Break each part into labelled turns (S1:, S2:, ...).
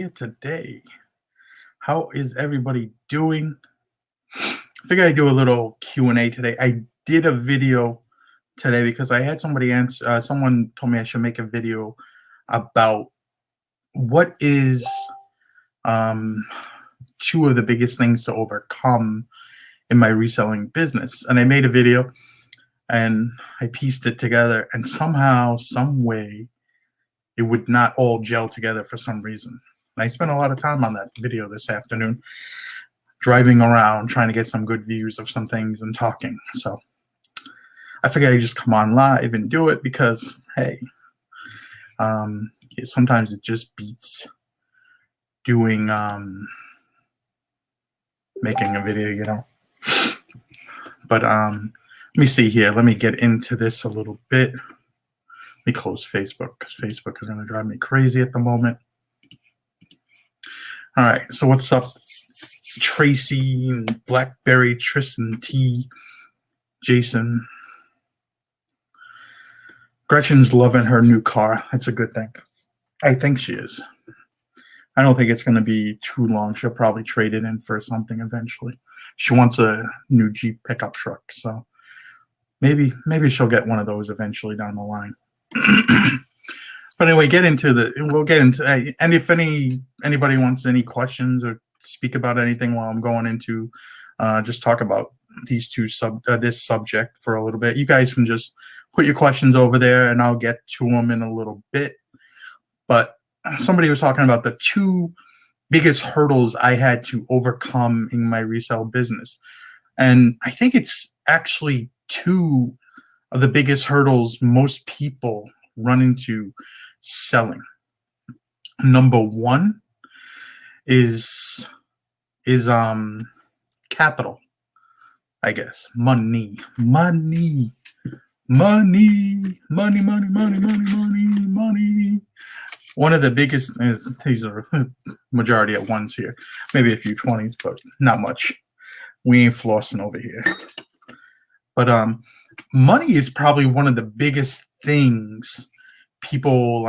S1: here today? How is everybody doing? I figured I'd do a little Q&A today. I did a video today because I had somebody answer. Someone told me I should make a video about what is um, two of the biggest things to overcome in my reselling business. And I made a video and I pieced it together, and somehow, some way, it would not all gel together for some reason. And I spent a lot of time on that video this afternoon, driving around trying to get some good views of some things and talking. So I figured I'd just come on live and do it because, hey, sometimes it just beats doing making a video. But let me see here. Let me get into this a little bit. Let me close Facebook because Facebook is going to drive me crazy at the moment. All right, so what's up, Tracy, Blackberry, Tristan T, Jason? Gretchen's loving her new car. That's a good thing. I think she is. I don't think it's going to be too long. She'll probably trade it in for something eventually. She wants a new Jeep pickup truck, so maybe she'll get one of those eventually down the line. But anyway, we'll get into, and if anybody wants any questions or speak about anything while I'm going into just talk about these this subject for a little bit, you guys can just put your questions over there and I'll get to them in a little bit. But somebody was talking about the two biggest hurdles I had to overcome in my resale business. And I think it's actually two of the biggest hurdles most people run into selling. Number one is capital, I guess. Money. One of the biggest is, these are majority at ones here, maybe a few 20s, but not much. We ain't flossing over here. But money is probably one of the biggest things people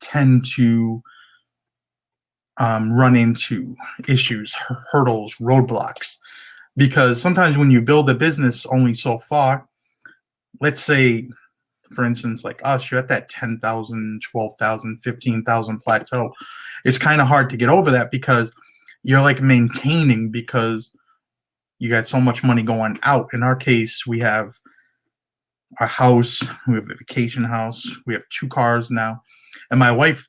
S1: tend to run into issues, hurdles, roadblocks. Because sometimes when you build a business only so far, let's say, for instance, like us, you're at that 10,000, 12,000, 15,000 plateau. It's kind of hard to get over that because you're like maintaining, because you got so much money going out. In our case, we have our house, we have a vacation house, we have 2 cars now. And my wife,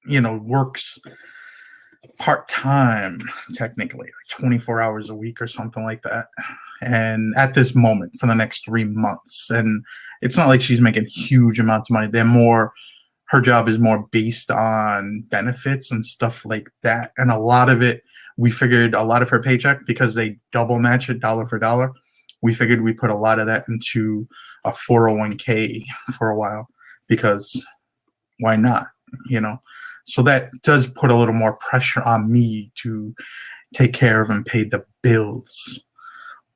S1: works part-time, technically, like 24 hours a week or something like that. And at this moment, for the next 3 months, and it's not like she's making huge amounts of money. Her job is more based on benefits and stuff like that. And a lot of it, we figured a lot of her paycheck, because they double match it dollar for dollar, we figured we put a lot of that into a 401k for a while, because why not, So that does put a little more pressure on me to take care of and pay the bills.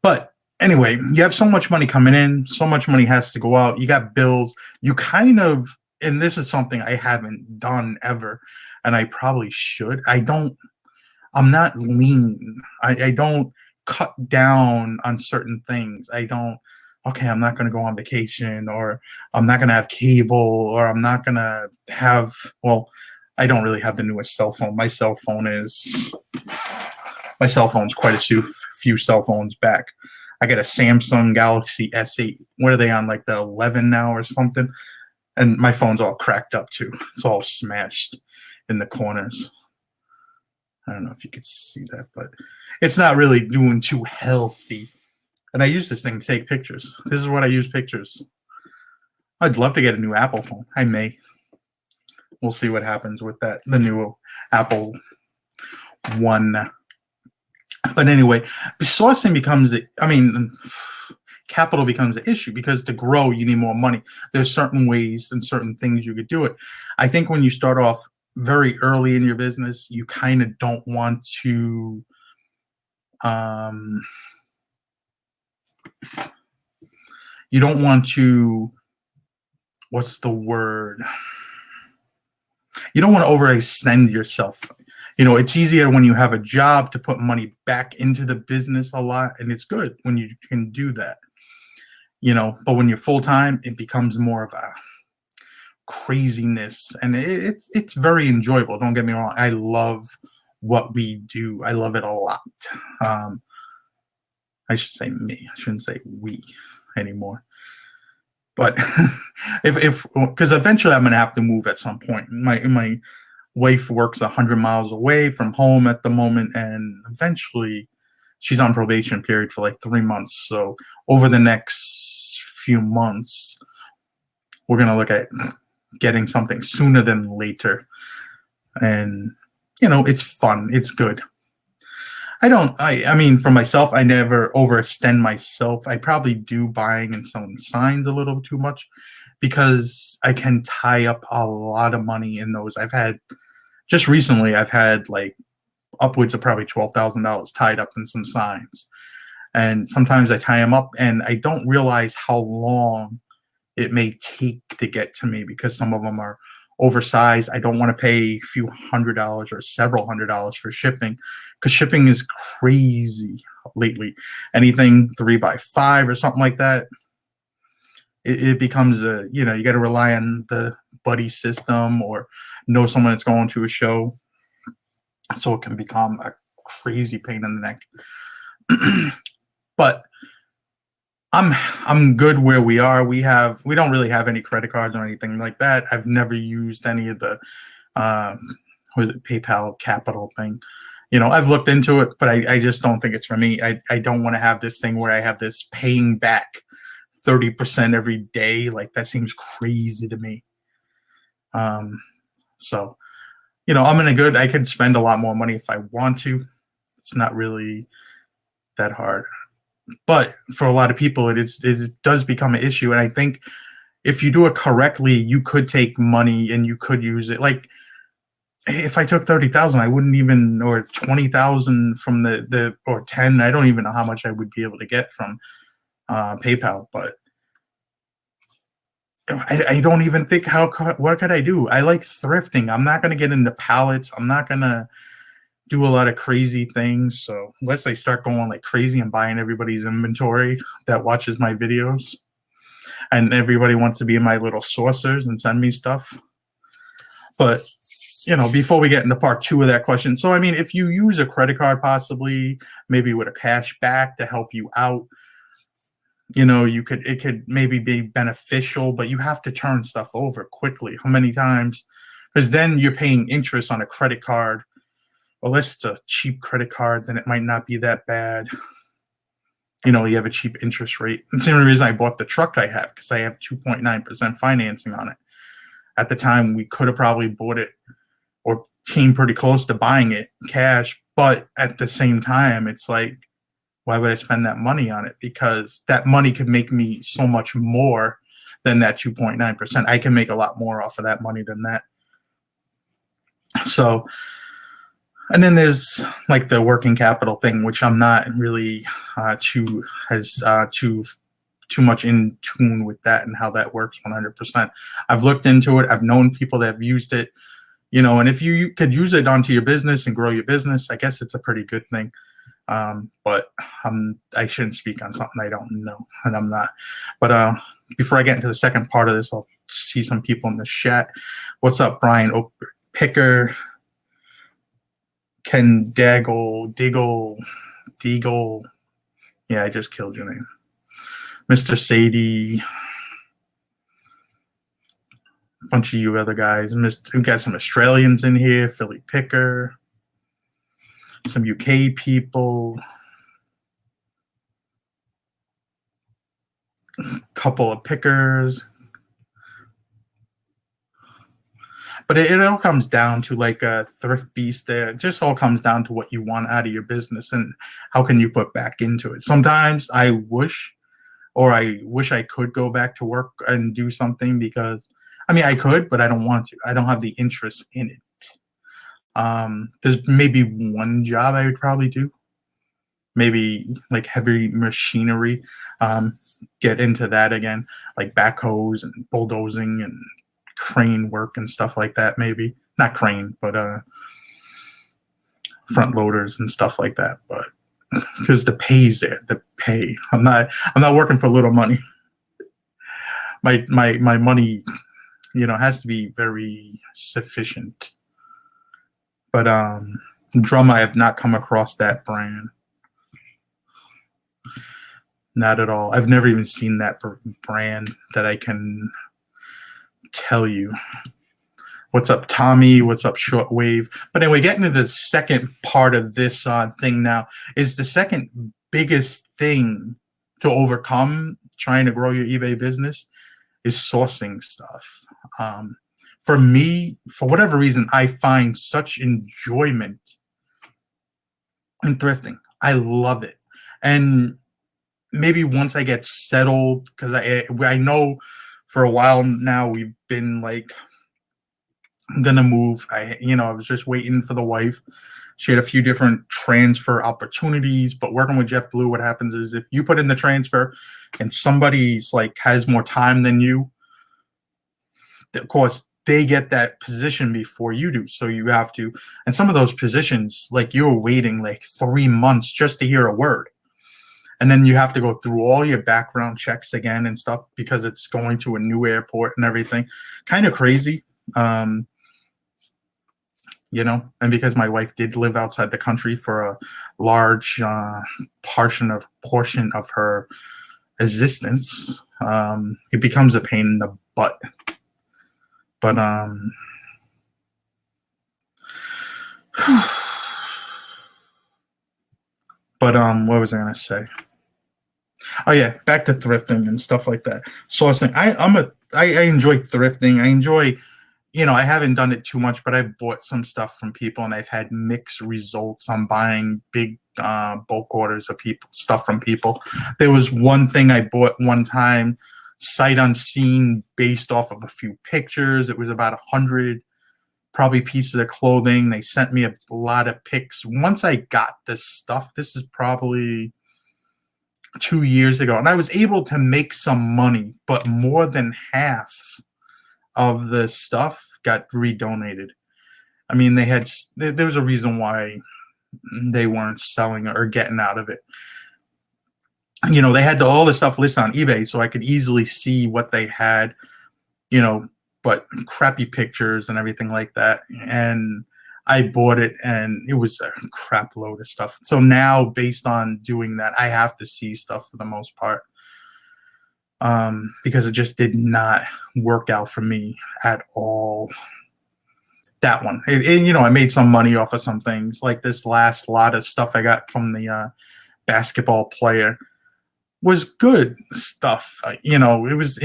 S1: But anyway, you have so much money coming in, so much money has to go out. You got bills. You kind of, and this is something I haven't done ever, and I probably should. I'm not lean. I don't cut down on certain things. I'm not going to go on vacation, or I'm not going to have cable, or I'm not going to have, I don't really have the newest cell phone. My cell phone's quite a few cell phones back. I got a Samsung Galaxy S8. What are they on, like the 11 now or something? And my phone's all cracked up too. It's all smashed in the corners. I don't know if you could see that, but it's not really doing too healthy. And I use this thing to take pictures. This is what I use pictures. I'd love to get a new Apple phone. I may. We'll see what happens with that, the new Apple One. But anyway, sourcing capital becomes an issue, because to grow, you need more money. There's certain ways and certain things you could do it. I think when you start off very early in your business, you kind of don't want to what's the word? you don't want to overextend yourself. It's easier when you have a job to put money back into the business a lot, and it's good when you can do that. But when you're full time, it becomes more of a craziness, and it's very enjoyable. Don't get me wrong. I love what we do. I love it a lot. Um, I should say me. I shouldn't say we anymore. But if because eventually I'm gonna have to move at some point. My wife works 100 miles away from home at the moment, and eventually she's on probation period for like 3 months. So over the next few months, we're gonna look at getting something sooner than later. And it's fun. It's good. I mean, for myself, I never overextend myself. I probably do buying and selling signs a little too much because I can tie up a lot of money in those. Just recently, I've had like upwards of probably $12,000 tied up in some signs. And sometimes I tie them up and I don't realize how long it may take to get to me because some of them are oversized. I don't want to pay a few $100s or several $100s for shipping because shipping is crazy lately. Anything 3x5 or something like that, it becomes you got to rely on the buddy system or know someone that's going to a show. So it can become a crazy pain in the neck. But I'm good where we are. We don't really have any credit cards or anything like that. I've never used any of the what is it, PayPal Capital thing. I've looked into it, but I just don't think it's for me. I don't want to have this thing where I have this paying back 30% every day. Like that seems crazy to me. So I'm in a good. I could spend a lot more money if I want to. It's not really that hard. But for a lot of people, it does become an issue. And I think if you do it correctly, you could take money and you could use it. Like if I took 30,000, I wouldn't even, or 20,000 from or 10. I don't even know how much I would be able to get from PayPal. But I don't even think what could I do? I like thrifting. I'm not going to get into pallets. I'm not going to do a lot of crazy things. So unless I start going like crazy and buying everybody's inventory that watches my videos and everybody wants to be in my little saucers and send me stuff. But, before we get into part 2 of that question. So, I mean, if you use a credit card, possibly maybe with a cash back to help you out, it could maybe be beneficial, but you have to turn stuff over quickly. How many times? Because then you're paying interest on a credit card. Well, unless it's a cheap credit card, then it might not be that bad. You have a cheap interest rate. That's the only reason I bought the truck I have, because I have 2.9% financing on it. At the time, we could have probably bought it or came pretty close to buying it cash. But at the same time, it's like, why would I spend that money on it? Because that money could make me so much more than that 2.9%. I can make a lot more off of that money than that. So, and then there's like the working capital thing, which I'm not really too much in tune with that and how that works 100%. I've looked into it. I've known people that have used it, and if you could use it onto your business and grow your business, I guess it's a pretty good thing. But I shouldn't speak on something I don't know, and I'm not. But before I get into the second part of this, I'll see some people in the chat. What's up, Brian? Oak Picker. Ken Deagle. Yeah, I just killed your name. Mr. Sadie. A bunch of you other guys. We got some Australians in here. Philly Picker. Some UK people. A couple of pickers. But it all comes down to like a thrift beast there. It just all comes down to what you want out of your business and how can you put back into it. Sometimes I wish I could go back to work and do something because, I mean, I could, but I don't want to. I don't have the interest in it. There's maybe one job I would probably do. Maybe like heavy machinery, get into that again, like backhoes and bulldozing and crane work and stuff like that, maybe. not crane, but front loaders and stuff like that. But because the pay's there, the pay. I'm not working for little money. My money, has to be very sufficient. But drum, I have not come across that brand. Not at all. I've never even seen that brand that I can tell you. What's up, Tommy? What's up, Shortwave? But anyway, getting to the second part of this thing now is the second biggest thing to overcome trying to grow your eBay business is sourcing stuff. For me, for whatever reason, I find such enjoyment in thrifting. I love it. And maybe once I get settled, because I know for a while now we've been like, I'm gonna move. I was just waiting for the wife. She had a few different transfer opportunities, but working with JetBlue, what happens is if you put in the transfer and somebody's like has more time than you, of course they get that position before you do. So you have to, and some of those positions, like you're waiting like 3 months just to hear a word. And then you have to go through all your background checks again and stuff because it's going to a new airport and everything. Kind of crazy. And because my wife did live outside the country for a large portion of her existence, it becomes a pain in the butt. But what was I gonna say? Oh yeah, back to thrifting and stuff like that. Sourcing. I enjoy thrifting. I enjoy, I haven't done it too much, but I've bought some stuff from people and I've had mixed results on buying big bulk orders of stuff from people. There was one thing I bought one time, sight unseen, based off of a few pictures. It was about 100 probably pieces of clothing. They sent me a lot of pics. Once I got this stuff, this is probably 2 years ago, and I was able to make some money, but more than half of the stuff got redonated. I mean, there was a reason why they weren't selling or getting out of it. They had all the stuff listed on eBay, so I could easily see what they had, but crappy pictures and everything like that. And I bought it, and it was a crap load of stuff. So now, based on doing that, I have to see stuff for the most part, because it just did not work out for me at all. That one, I made some money off of some things, like this last lot of stuff I got from the basketball player was good stuff. It was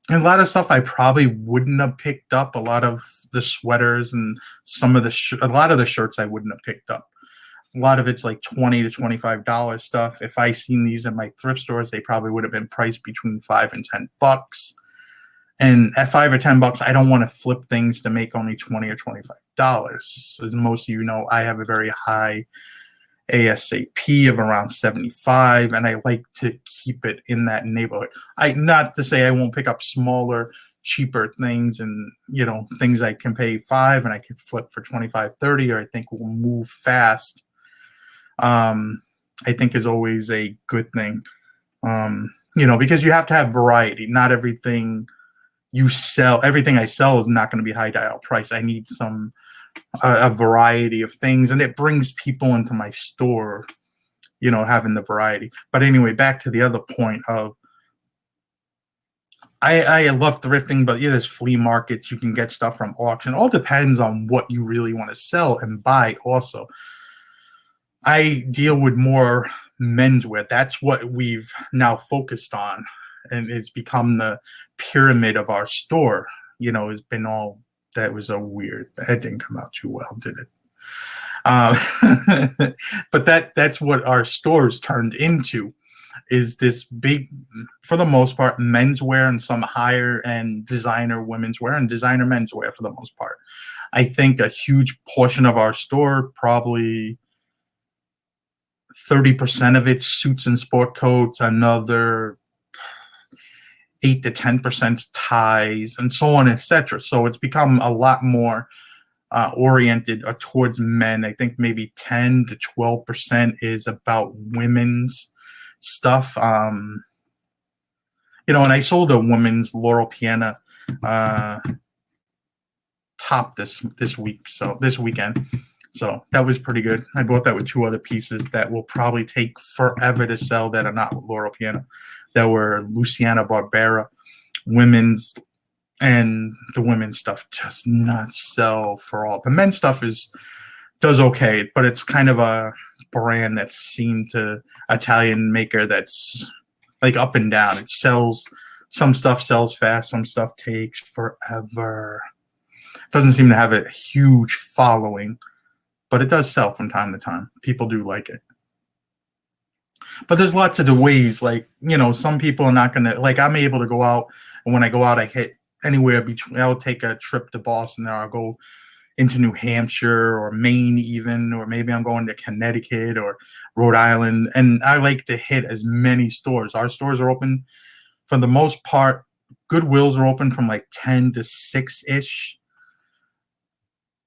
S1: a lot of stuff I probably wouldn't have picked up. A lot of the sweaters and some of a lot of the shirts I wouldn't have picked up. A lot of it's like $20 to $25 stuff. If I seen these in my thrift stores, they probably would have been priced between $5 and $10. And at $5 or $10, I don't want to flip things to make only $20 or $25. As most of you know, I have a very high ASAP of around 75, and I like to keep it in that neighborhood. Not to say I won't pick up smaller, cheaper things, and things I can pay $5 and I can flip for 25, 30, or I think will move fast. I think is always a good thing. Because you have to have variety. Not everything everything I sell is not going to be high dial price. I need a variety of things, and it brings people into my store, having the variety. But anyway, back to the other point of I love thrifting, but there's flea markets. You can get stuff from auction. All depends on what you really want to sell and buy. Also, I deal with more menswear. That's what we've now focused on, and it's become the pyramid of our store. It's been all. That was that didn't come out too well, did it? But that's what our stores turned into, is this big, for the most part, menswear and some higher end designer women's wear and designer menswear for the most part. I think a huge portion of our store, probably 30% of it, suits and sport coats, another 8 to 10% ties, and so on, etc. So it's become a lot more oriented towards men. I think maybe 10 to 12% is about women's stuff. And I sold a woman's Laurel Piana top this week, so this weekend. So that was pretty good. I bought that with 2 other pieces that will probably take forever to sell that are not Laurel Piana, that were Luciana Barbera women's, and the women's stuff does not sell for all. The men's stuff does okay, but it's kind of a brand that seemed to Italian maker that's like up and down. It sells, some stuff sells fast, some stuff takes forever. Doesn't seem to have a huge following, but it does sell from time to time. People do like it. But there's lots of the ways, like, some people are not going to, like, I'm able to go out, and when I go out, I hit anywhere between, I'll take a trip to Boston, or I'll go into New Hampshire or Maine even, or maybe I'm going to Connecticut or Rhode Island, and I like to hit as many stores. Our stores are open for the most part. Goodwills are open from like 10 to 6-ish.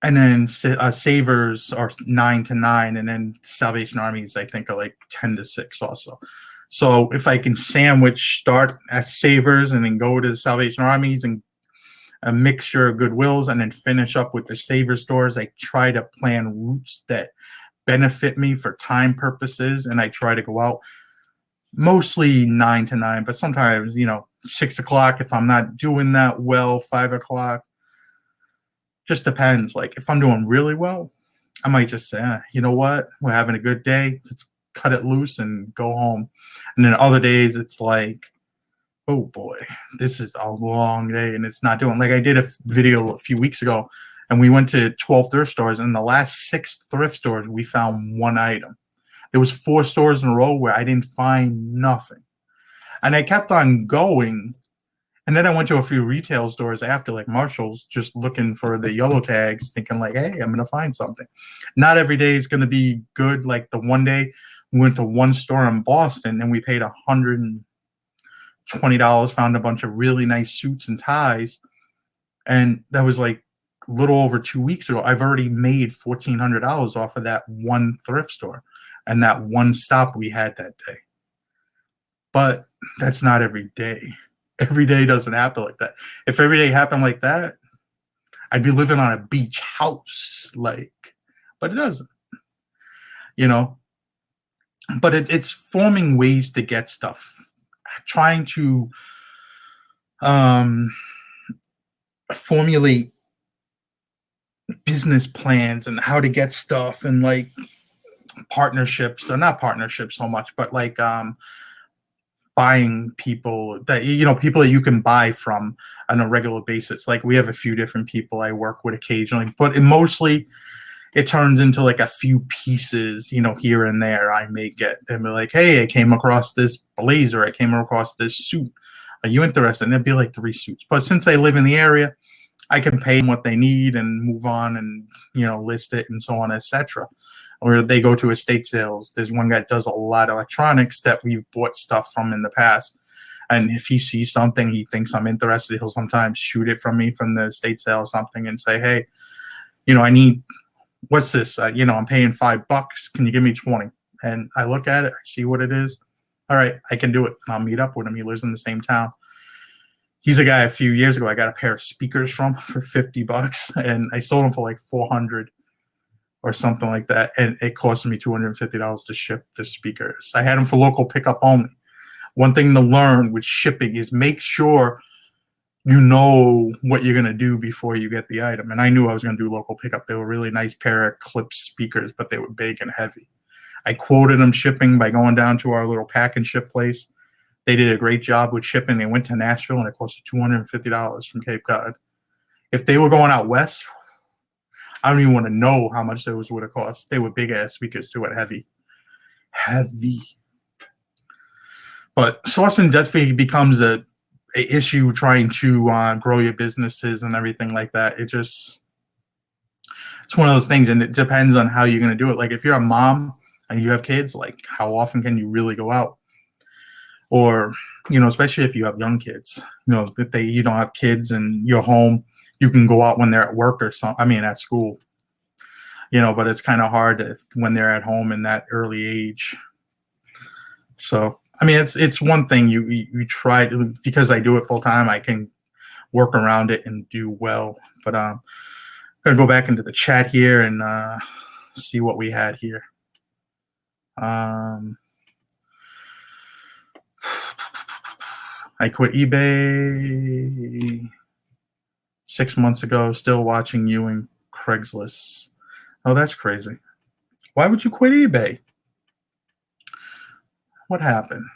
S1: And then Savers are 9 to 9, and then Salvation Armies, I think, are like 10 to 6 also. So if I can start at Savers and then go to the Salvation Armies and a mixture of Goodwills and then finish up with the Savers stores, I try to plan routes that benefit me for time purposes, and I try to go out mostly 9 to 9, but sometimes, 6 o'clock if I'm not doing that well, 5 o'clock. Just depends. Like, if I'm doing really well, I might just say, you know what? We're having a good day. Let's cut it loose and go home. And then other days, it's like, oh boy, this is a long day and it's not doing. Like, I did a video a few weeks ago, and we went to 12 thrift stores. And the last 6 thrift stores, we found one item. There was 4 stores in a row where I didn't find nothing. And I kept on going. And then I went to a few retail stores after, like Marshall's, just looking for the yellow tags, thinking like, hey, I'm going to find something. Not every day is going to be good. Like the one day we went to one store in Boston and we paid $120, found a bunch of really nice suits and ties. And that was like a little over 2 weeks ago. I've already made $1,400 off of that one thrift store and that one stop we had that day. But that's not every day. Every day doesn't happen like that. If every day happened like that, I'd be living on a beach house, but it doesn't, But it's forming ways to get stuff, trying to formulate business plans and how to get stuff, and like partnerships, or not partnerships so much, but like buying people that people that you can buy from on a regular basis. Like, we have a few different people I work with occasionally, but mostly it turns into like a few pieces, here and there. I may get and be like, hey, I came across this blazer, I came across this suit, are you interested? And it'd be like 3 suits. But since I live in the area, I can pay them what they need and move on and list it and so on, etc. Or they go to estate sales. There's one guy that does a lot of electronics that we've bought stuff from in the past. And if he sees something he thinks I'm interested, he'll sometimes shoot it from me from the estate sale or something and say, hey, I need, what's this? I'm paying $5. Can you give me 20? And I look at it, I see what it is. All right, I can do it. I'll meet up with him. He lives in the same town. He's a guy a few years ago I got a pair of speakers from for $50, and I sold them for like $400 or something like that, and it cost me $250 to ship the speakers. I had them for local pickup only. One thing to learn with shipping is make sure you know what you're going to do before you get the item. And I knew I was going to do local pickup. They were a really nice pair of clip speakers, but they were big and heavy. I quoted them shipping by going down to our little pack and ship place. They did a great job with shipping. They went to Nashville, and it cost $250 from Cape Cod. If they were going out west, I don't even want to know how much those would have cost. They were big-ass speakers, too, and heavy. Heavy. But sourcing definitely becomes a issue trying to grow your businesses and everything like that. It's one of those things, and it depends on how you're going to do it. Like, if you're a mom and you have kids, like, how often can you really go out? Or, especially if you have young kids, if you don't have kids and you're home, you can go out when they're at work or something. I mean, at school, but it's kind of hard when they're at home in that early age. So, I mean, it's one thing you try to, because I do it full time, I can work around it and do well. But I'm gonna go back into the chat here and see what we had here. I quit eBay 6 months ago, still watching you and Craigslist. Oh, that's crazy. Why would you quit eBay? What happened?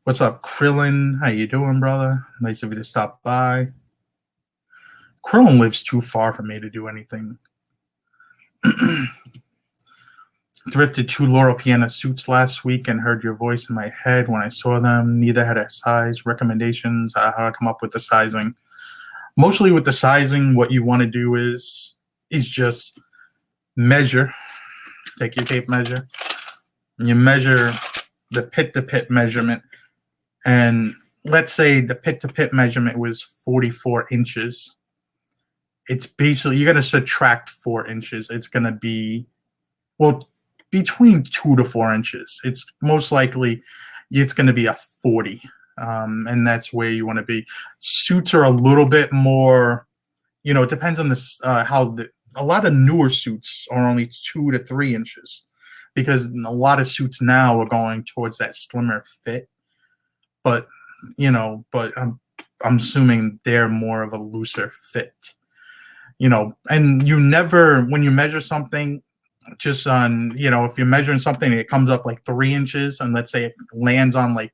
S1: What's up, Krillin? How you doing, brother? Nice of you to stop by. Krillin lives too far for me to do anything. Thrifted 2 Laurel Piana suits last week and heard your voice in my head when I saw them. Neither had a size. Recommendations, how to come up with the sizing. Mostly with the sizing, what you want to do is just measure. Take your tape measure. And you measure the pit-to-pit measurement. And let's say the pit-to-pit measurement was 44 inches. It's basically, you're going to subtract 4 inches. It's going to be, well, between 2 to 4 inches. It's most likely it's going to be a 40, and that's where you want to be. Suits are a little bit more, it depends on this a lot of newer suits are only 2 to 3 inches, because a lot of suits now are going towards that slimmer fit. But I'm assuming they're more of a looser fit. And you never, when you measure something, just on, if you're measuring something and it comes up like 3 inches, and let's say it lands on like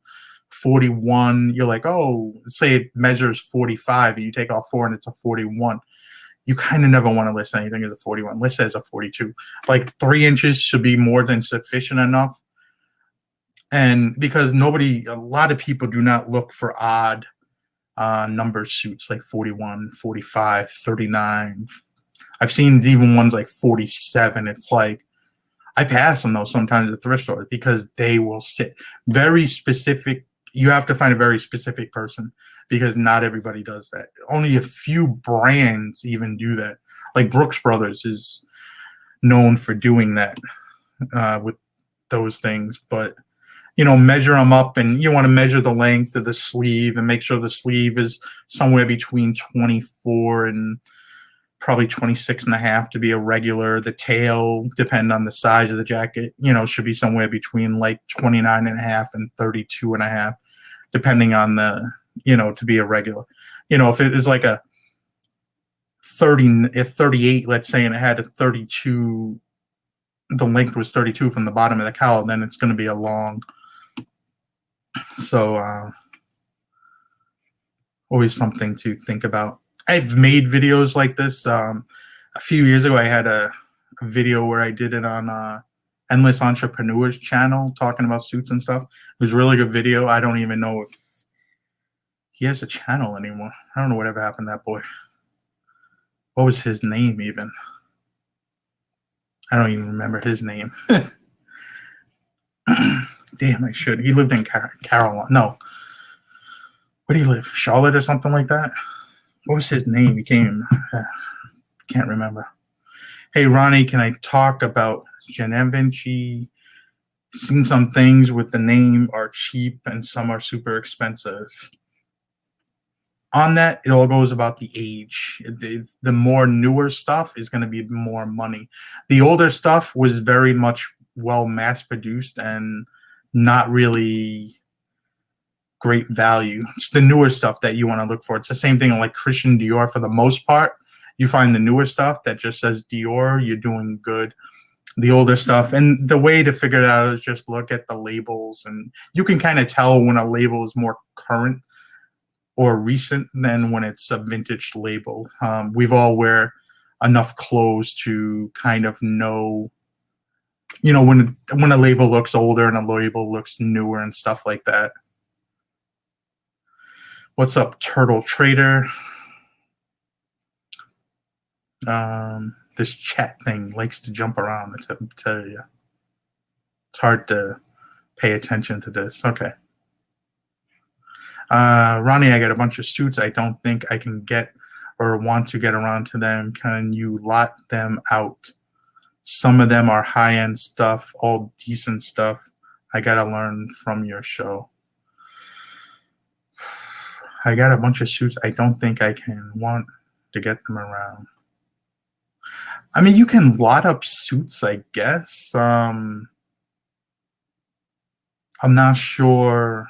S1: 41, you're like, oh, say it measures 45 and you take off 4 and it's a 41. You kind of never want to list anything as a 41. List it as a 42. Like 3 inches should be more than sufficient enough. And because a lot of people do not look for odd number suits like 41, 45, 39. I've seen even ones like 47. It's like, I pass on those sometimes at thrift stores because they will sit very specific. You have to find a very specific person, because not everybody does that. Only a few brands even do that. Like Brooks Brothers is known for doing that with those things. But, measure them up, and you want to measure the length of the sleeve and make sure the sleeve is somewhere between 24 and probably 26.5 to be a regular. The tail, depending on the size of the jacket, should be somewhere between like 29.5 and 32.5, depending on the, to be a regular. If it is like a 38, let's say, and it had a 32, the length was 32 from the bottom of the cowl, then it's going to be a long. So always something to think about. I've made videos like this. A few years ago, I had a video where I did it on Endless Entrepreneur's channel, talking about suits and stuff. It was a really good video. I don't even know if he has a channel anymore. I don't know whatever happened to that boy. What was his name even? I don't even remember his name. Damn, I should. He lived in Carolina. No. Where did he live? Charlotte or something like that? What was his name? He came. Can't remember. Hey, Ronnie, can I talk about Genevici? Seen some things with the name are cheap and some are super expensive. On that, it all goes about the age. The more newer stuff is going to be more money. The older stuff was very much well mass-produced and not really great value. It's the newer stuff that you want to look for. It's the same thing like Christian Dior. For the most part, you find the newer stuff that just says Dior, you're doing good. The older stuff, and the way to figure it out is just look at the labels, and you can kind of tell when a label is more current or recent than when it's a vintage label. We've all wear enough clothes to kind of know, when a label looks older and a label looks newer and stuff like that. What's up, Turtle Trader? This chat thing likes to jump around, I tell you. It's hard to pay attention to this. Okay. Ronnie, I got a bunch of suits I don't think I can get or want to get around to them, can you lot them out? Some of them are high-end stuff, all decent stuff. I gotta learn from your show. I got a bunch of suits. I don't think I can want to get them around. I mean, you can lot up suits, I guess. I'm not sure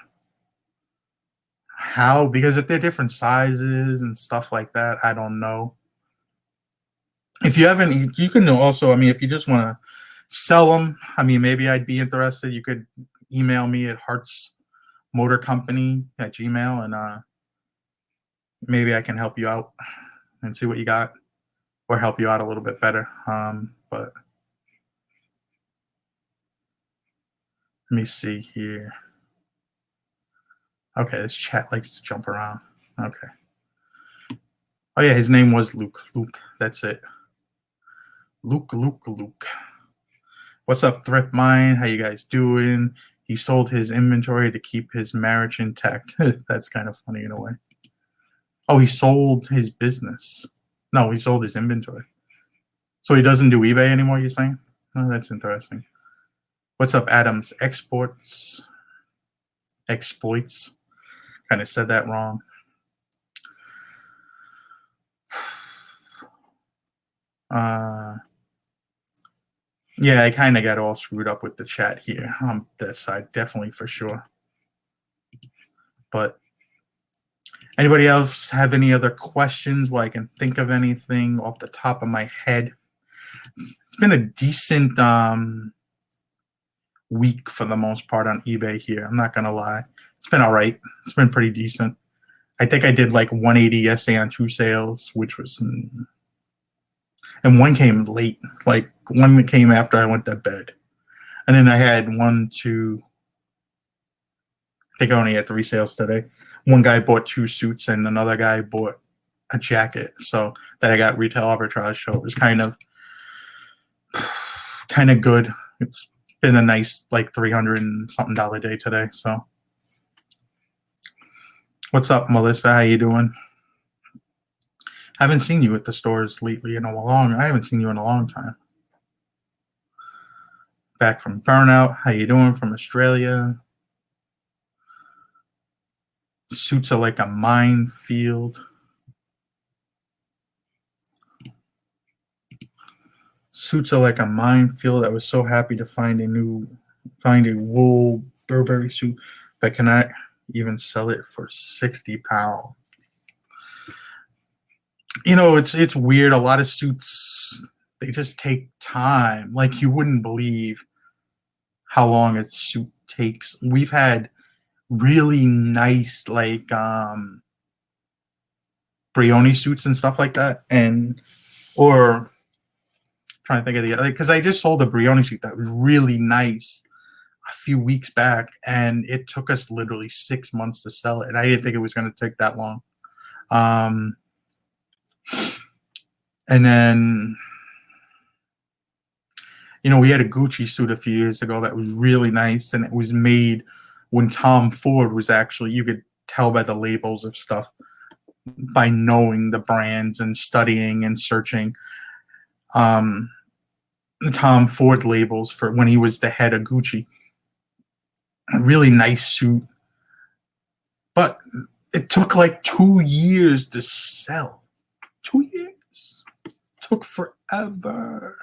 S1: how, because if they're different sizes and stuff like that, I don't know. If you haven't, you can also, I mean, if you just want to sell them, I mean, maybe I'd be interested. You could email me at hartsmotorcompany@gmail, and maybe I can help you out and see what you got, or help you out a little bit better. But let me see here. Okay, this chat likes to jump around. Okay. Oh yeah, his name was Luke. Luke, that's it. Luke. What's up, Thrift Mind? How you guys doing? He sold his inventory to keep his marriage intact. That's kind of funny in a way. Oh, he sold his business. No, he sold his inventory. So he doesn't do eBay anymore, you're saying? Oh, that's interesting. What's up, Adams? Exploits. Kind of said that wrong. Yeah, I kind of got all screwed up with the chat here on this side, definitely for sure. But anybody else have any other questions while I can think of anything off the top of my head? It's been a decent week for the most part on eBay here. I'm not going to lie. It's been all right. It's been pretty decent. I think I did like 180 yesterday on 2 sales, which was, and one came late, like one that came after I went to bed. And then I had I think I only had 3 sales today. One guy bought 2 suits and another guy bought a jacket. So that I got retail arbitrage. So it was kind of good. It's been a nice like $300 and something day today. So what's up, Melissa? How you doing? I haven't seen you at the stores lately I haven't seen you in a long time. Back from burnout. How you doing from Australia? Suits are like a minefield. Suits are like a minefield. I was so happy to find a wool Burberry suit, but can I even sell it for £60? You know, it's weird. A lot of suits, they just take time. Like you wouldn't believe how long a suit takes. We've had really nice like Brioni suits and stuff like that, or trying to think of the other, because I just sold a Brioni suit that was really nice a few weeks back, and it took us literally 6 months to sell it, and I didn't think it was going to take that long. And then, you know, we had a Gucci suit a few years ago that was really nice, and it was made when Tom Ford was actually, you could tell by the labels of stuff by knowing the brands and studying and searching the Tom Ford labels for when he was the head of Gucci. A really nice suit, but it took like 2 years to sell. 2 years. It took forever.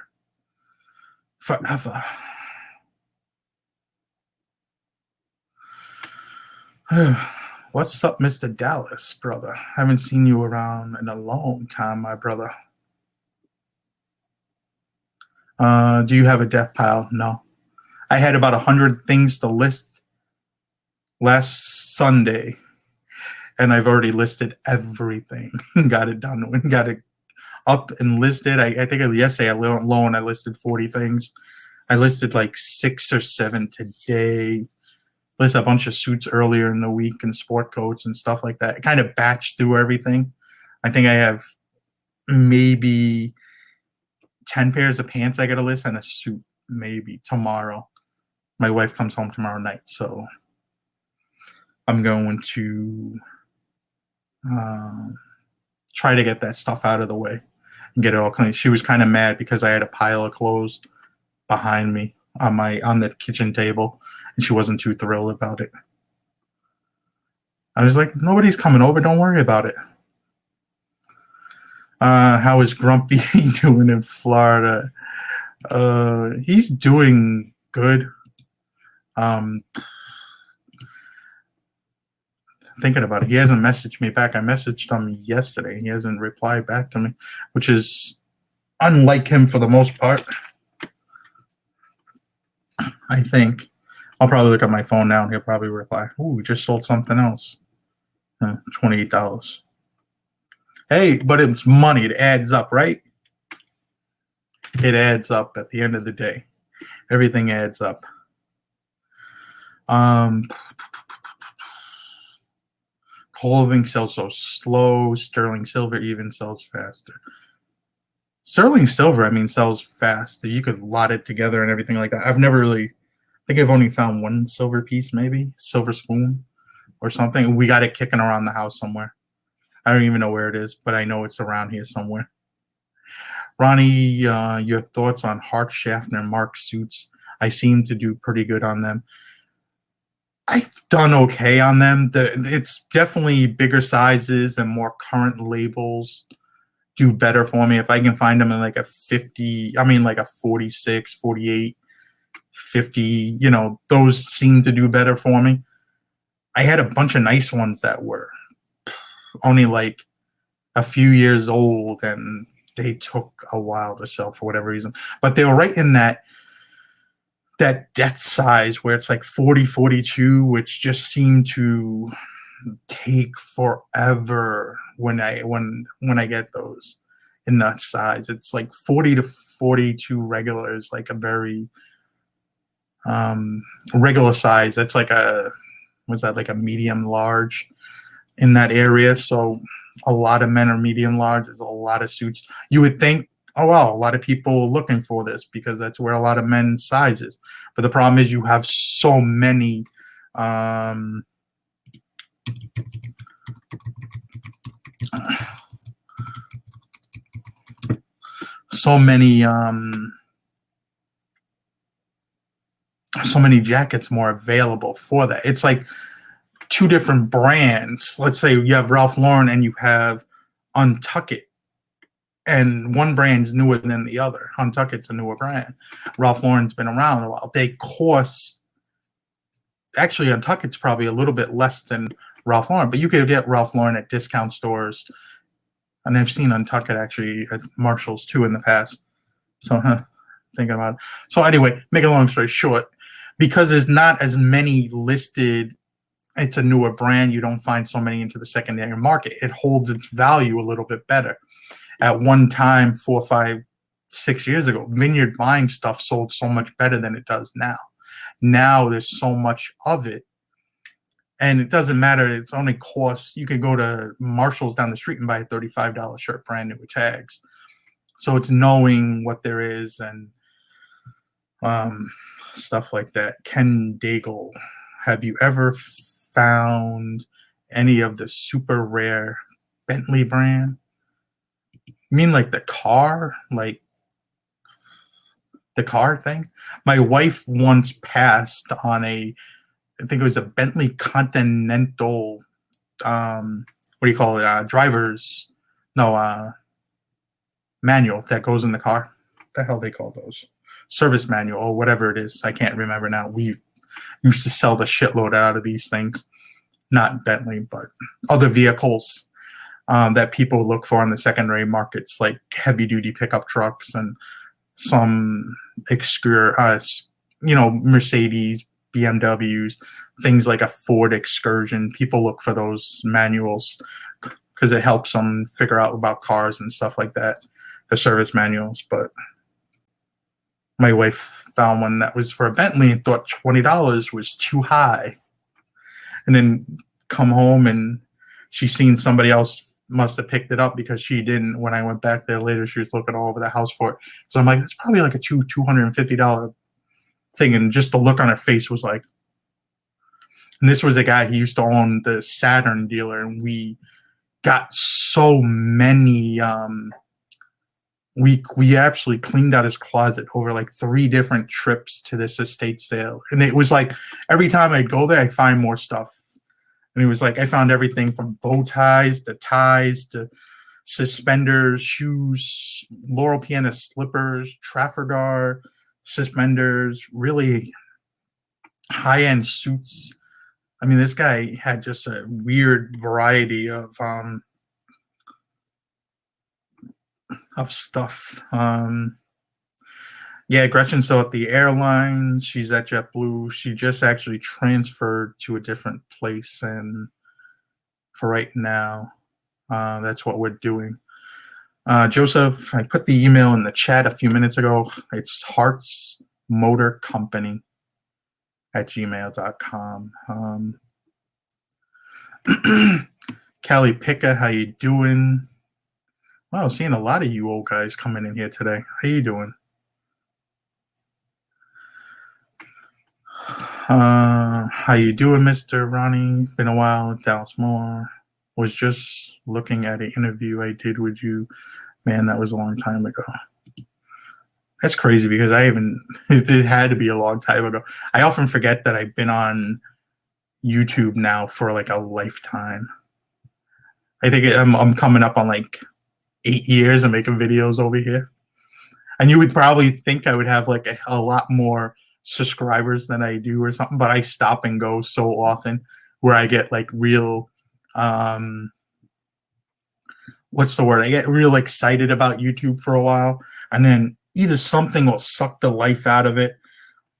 S1: What's up, Mr. Dallas, brother? Haven't seen you around in a long time, my brother. Do you have a death pile? No. I had about 100 things to list last Sunday, and I've already listed everything. Got it done. Got it up and listed. I think yesterday alone I listed 40 things. I listed like 6 or 7 today. Listed a bunch of suits earlier in the week and sport coats and stuff like that. I kind of batched through everything. I think I have maybe 10 pairs of pants I got to list and a suit maybe tomorrow. My wife comes home tomorrow night, so I'm going to try to get that stuff out of the way and get it all clean. She was kind of mad because I had a pile of clothes behind me on the kitchen table, and she wasn't too thrilled about it. I was like, nobody's coming over. Don't worry about it. How is Grumpy doing in Florida? He's doing good. Thinking about it, he hasn't messaged me back. I messaged him yesterday. He hasn't replied back to me, which is unlike him for the most part. I think I'll probably look at my phone now and he'll probably reply. Ooh, we just sold something else. $28. Hey, but it's money. It adds up, right? It adds up at the end of the day. Everything adds up. Clothing sells so slow. Sterling silver even sells faster. Sterling silver, I mean, sells fast. You could lot it together and everything like that. I've never really, I think I've only found one silver piece, maybe silver spoon or something. We got it kicking around the house somewhere. I don't even know where it is, but I know it's around here somewhere. Ronnie, your thoughts on Hart, Schaffner, Mark suits? I seem to do pretty good on them. I've done okay on them. It's definitely bigger sizes and more current labels do better for me. If I can find them in like a 50, I mean like a 46, 48, 50, those seem to do better for me. I had a bunch of nice ones that were only like a few years old and they took a while to sell for whatever reason. But they were right in that death size where it's like 40, 42, which just seemed to take forever when I get those in that size. It's like 40 to 42 regular is like a very regular size. That's like like a medium large in that area. So a lot of men are medium large. There's a lot of suits. You would think, oh wow, a lot of people looking for this because that's where a lot of men's sizes. But the problem is you have so many so many jackets more available for that. It's like two different brands. Let's say you have Ralph Lauren and you have Untuckit, and one brand's newer than the other. Untuckit's a newer brand. Ralph Lauren's been around a while. They cost, actually Untuckit's probably a little bit less than Ralph Lauren, but you could get Ralph Lauren at discount stores. And I've seen Untuckit actually at Marshall's too in the past. So thinking about it. So anyway, make a long story short, because there's not as many listed, it's a newer brand, you don't find so many into the secondary market. It holds its value a little bit better. At one time, 4, 5, 6 years ago, Vineyard Vine stuff sold so much better than it does now. Now there's so much of it. And it doesn't matter. It's only costs. You could go to Marshall's down the street and buy a $35 shirt brand new with tags. So it's knowing what there is and stuff like that. Ken Daigle, have you ever found any of the super rare Bentley brand? You mean like the car? Like the car thing? My wife once passed on I think it was a Bentley Continental, what do you call it? Manual that goes in the car. What the hell they call those? Service manual or whatever it is. I can't remember now. We used to sell the shitload out of these things. Not Bentley, but other vehicles that people look for in the secondary markets, like heavy duty pickup trucks and some obscure, Mercedes, BMWs, things like a Ford Excursion. People look for those manuals because it helps them figure out about cars and stuff like that, the service manuals. But my wife found one that was for a Bentley and thought $20 was too high. And then come home and she seen somebody else must have picked it up because she didn't. When I went back there later, she was looking all over the house for it. So I'm like, it's probably like a $250 thing. And just the look on her face was like, and this was a guy, he used to own the Saturn dealer, and we got so many. We actually cleaned out his closet over like 3 different trips to this estate sale, and it was like every time I'd go there, I'd find more stuff. And it was like I found everything from bow ties to suspenders, shoes, Laurel Piana slippers, Trafalgar suspenders, really high-end suits. I mean, this guy had just a weird variety of stuff. Yeah, Gretchen's still at the airlines. She's at JetBlue. She just actually transferred to a different place, and for right now, that's what we're doing. Joseph, I put the email in the chat a few minutes ago. It's Hart's Motor Company at gmail.com. Callie Picker, how you doing? Wow, seeing a lot of you old guys coming in here today. How you doing? How you doing, Mr. Ronnie? Been a while. Dallas Moore. Was just looking at an interview I did with you. Man, that was a long time ago. That's crazy because it had to be a long time ago. I often forget that I've been on YouTube now for like a lifetime. I think I'm coming up on like 8 years of making videos over here. And you would probably think I would have like a lot more subscribers than I do or something, but I stop and go so often where I get like real, what's the word? I get real excited about YouTube for a while, and then either something will suck the life out of it.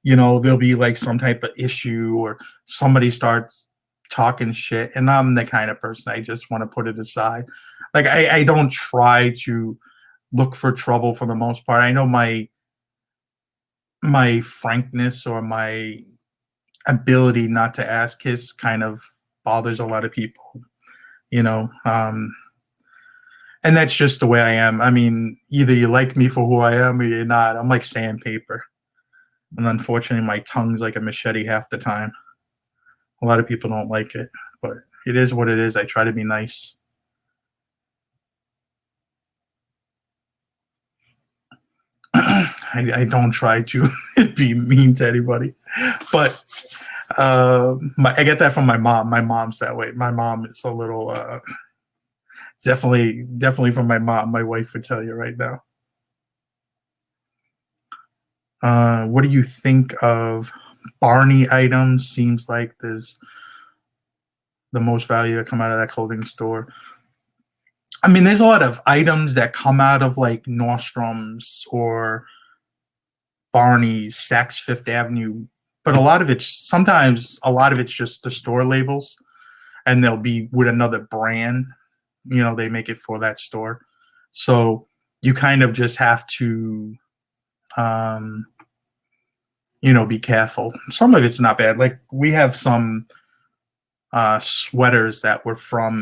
S1: You know, there'll be like some type of issue or somebody starts talking shit, and I'm the kind of person I just want to put it aside. Like I don't try to look for trouble for the most part. I know my frankness or my ability not to ask his kind of bothers a lot of people, you know. And that's just the way I am. I mean, either you like me for who I am or you're not. I'm like sandpaper. And unfortunately, my tongue's like a machete half the time. A lot of people don't like it, but it is what it is. I try to be nice. I don't try to be mean to anybody, but I get that from my mom. My mom's that way. My mom is a little definitely from my mom. My wife would tell you right now. What do you think of Barney items? Seems like there's the most value that come out of that clothing store. I mean, there's a lot of items that come out of like Nordstrom's or Barney's, Saks Fifth Avenue, but sometimes a lot of it's just the store labels, and they'll be with another brand. You know, they make it for that store, so you kind of just have to, be careful. Some of it's not bad. Like we have some sweaters that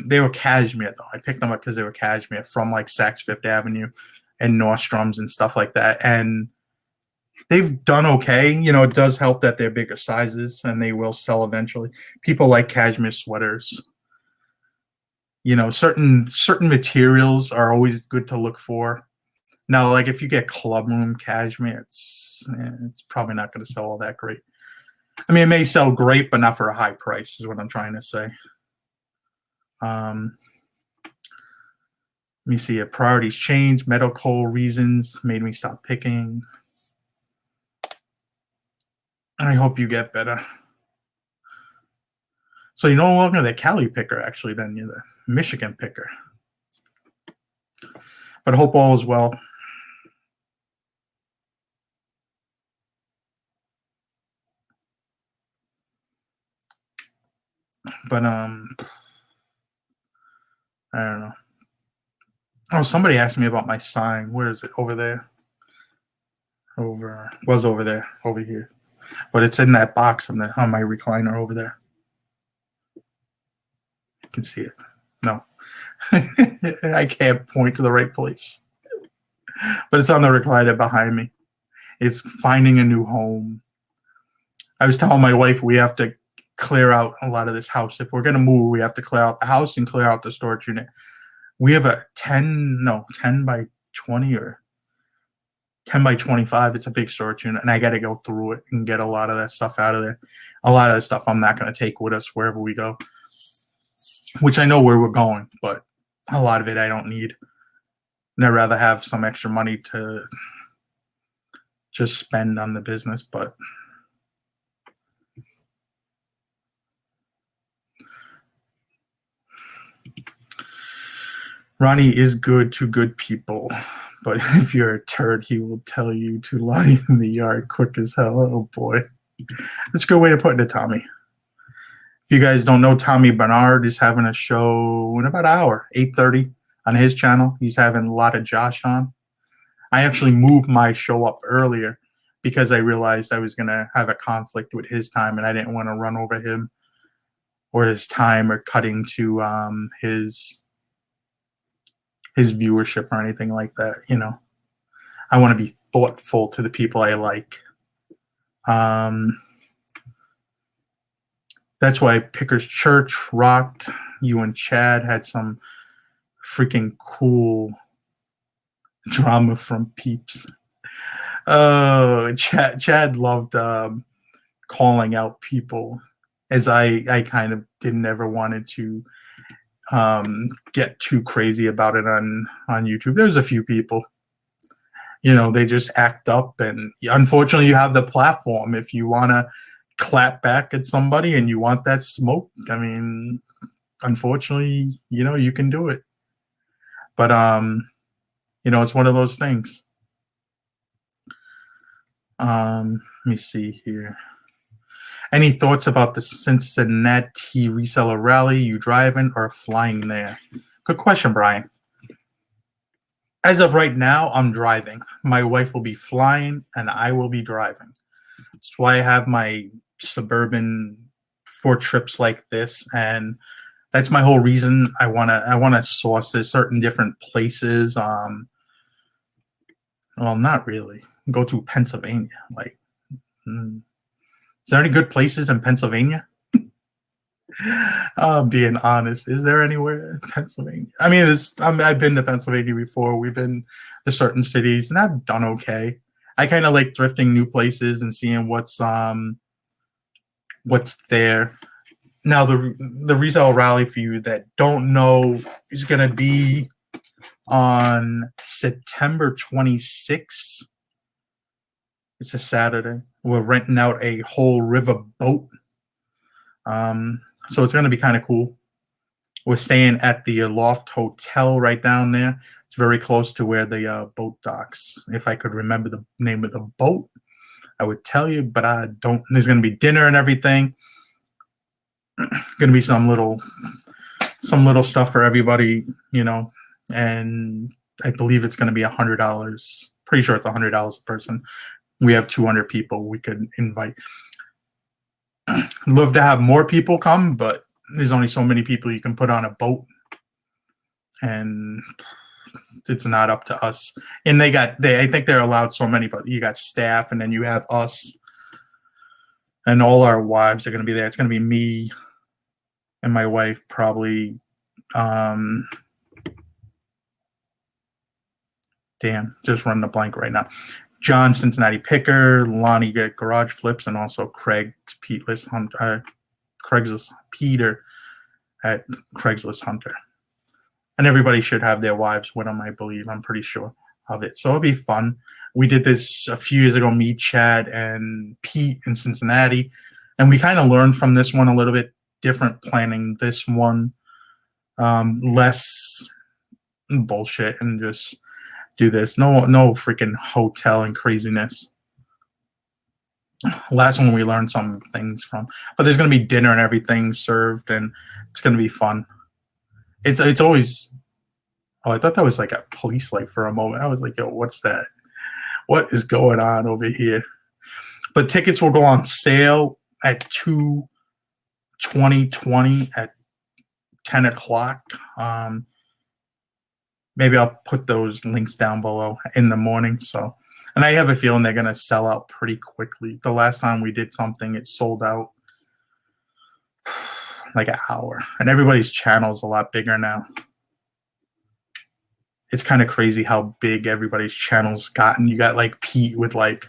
S1: they were cashmere though. I picked them up because they were cashmere from like Saks Fifth Avenue and Nordstrom's and stuff like that, and they've done okay. You know, it does help that they're bigger sizes and they will sell eventually. People like cashmere sweaters. You know, certain materials are always good to look for. Now, like if you get club room cashmere, it's probably not going to sell all that great. I mean, it may sell great, but not for a high price, is what I'm trying to say. Let me see. Priorities changed. Medical reasons made me stop picking. And I hope you get better. So you're no longer the Cali picker, actually, then you're the Michigan picker. But I hope all is well. But I don't know. Oh, somebody asked me about my sign. Where is it? Over there. Over there. Over here. But it's in that box on my recliner over there. You can see it. No. I can't point to the right place. But it's on the recliner behind me. It's finding a new home. I was telling my wife we have to clear out a lot of this house. If we're gonna move, we have to clear out the house and clear out the storage unit. We have a 10 by 20 or 10 by 25. It's a big storage unit, and I got to go through it and get a lot of that stuff out of there. A lot of that stuff I'm not going to take with us wherever we go, which I know where we're going, but a lot of it I don't need. And I'd rather have some extra money to just spend on the business, but Ronnie is good to good people, but if you're a turd, he will tell you to lie in the yard quick as hell. Oh boy. That's a good way to put it, Tommy. If you guys don't know, Tommy Bernard is having a show in about an hour, 8:30 on his channel. He's having a lot of Josh on. I actually moved my show up earlier because I realized I was going to have a conflict with his time, and I didn't want to run over him or his time or cutting to his viewership or anything like that. You know, I want to be thoughtful to the people I like. That's why Pickers Church rocked. You and Chad had some freaking cool drama from Peeps. Oh, Chad loved calling out people, as I kind of didn't ever wanted to get too crazy about it on YouTube. There's a few people, you know, they just act up, and unfortunately you have the platform. If you want to clap back at somebody and you want that smoke, I mean, unfortunately, you know, you can do it. But you know, it's one of those things. Let me see here. Any thoughts about the Cincinnati reseller rally? You driving or flying there? Good question, Brian. As of right now, I'm driving. My wife will be flying, and I will be driving. That's why I have my Suburban for trips like this, and that's my whole reason. I wanna source this certain different places. Well, not really. Go to Pennsylvania. Like, is there any good places in Pennsylvania? Being honest, is there anywhere in Pennsylvania? I mean, I've been to Pennsylvania before. We've been to certain cities, and I've done okay. I kind of like thrifting new places and seeing what's there. Now, the resale rally, for you that don't know, is going to be on September 26th. It's a Saturday. We're renting out a whole river boat. So it's going to be kind of cool. We're staying at the Loft Hotel right down there. It's very close to where the boat docks. If I could remember the name of the boat, I would tell you, but I don't. There's going to be dinner and everything. Going to be some little stuff for everybody, you know, and I believe it's going to be $100. Pretty sure it's $100 a person. We have 200 people we could invite. Love to have more people come, but there's only so many people you can put on a boat, and it's not up to us. And I think they're allowed so many, but you got staff, and then you have us, and all our wives are going to be there. It's going to be me and my wife, probably. Damn, just running a blank right now. John, Cincinnati Picker, Lonnie get Garage Flips, and also Craig's Peatless Hunter, Craigslist Peter at Craigslist Hunter. And everybody should have their wives with them, I believe. I'm pretty sure of it. So it'll be fun. We did this a few years ago, me, Chad, and Pete in Cincinnati. And we kind of learned from this one a little bit different, planning this one. Less bullshit and just do this. No freaking hotel and craziness. Last one we learned some things from. But there's going to be dinner and everything served, and it's going to be fun. It's always... Oh, I thought that was like a police light for a moment. I was like, yo, what's that? What is going on over here? But tickets will go on sale at 2/20/20 at 10 o'clock. Maybe I'll put those links down below in the morning. So, and I have a feeling they're going to sell out pretty quickly. The last time we did something, it sold out like an hour, and everybody's channel is a lot bigger now. It's kind of crazy how big everybody's channel's gotten. You got like Pete with like,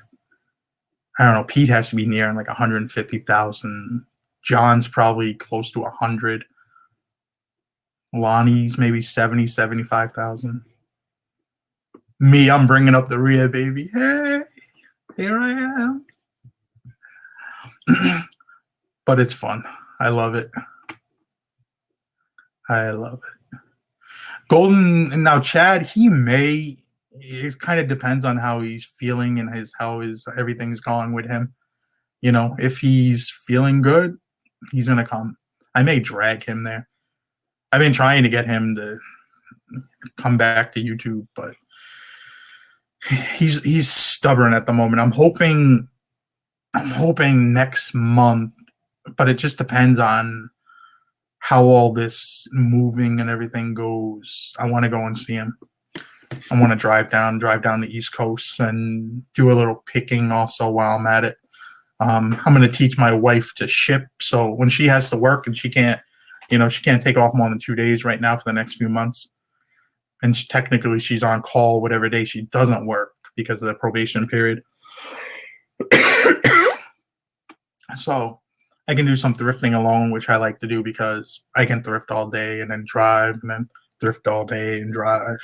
S1: I don't know, Pete has to be near like 150,000. John's probably close to 100. Lonnie's maybe 70, 75,000. Me, I'm bringing up the rear, baby. Hey, here I am. But it's fun. I love it. I love it. Golden, now Chad, he may, it kind of depends on how he's feeling and how everything's going with him. You know, if he's feeling good, he's gonna come. I may drag him there. I've been trying to get him to come back to YouTube, but he's stubborn at the moment. I'm hoping next month, but it just depends on how all this moving and everything goes. I want to go and see him. I want to drive down the East Coast and do a little picking also while I'm at it. I'm going to teach my wife to ship, so when she has to work and she can't take off more than 2 days right now for the next few months, and technically she's on call whatever day she doesn't work because of the probation period. So I can do some thrifting alone, which I like to do because I can thrift all day and then drive, and then thrift all day and drive.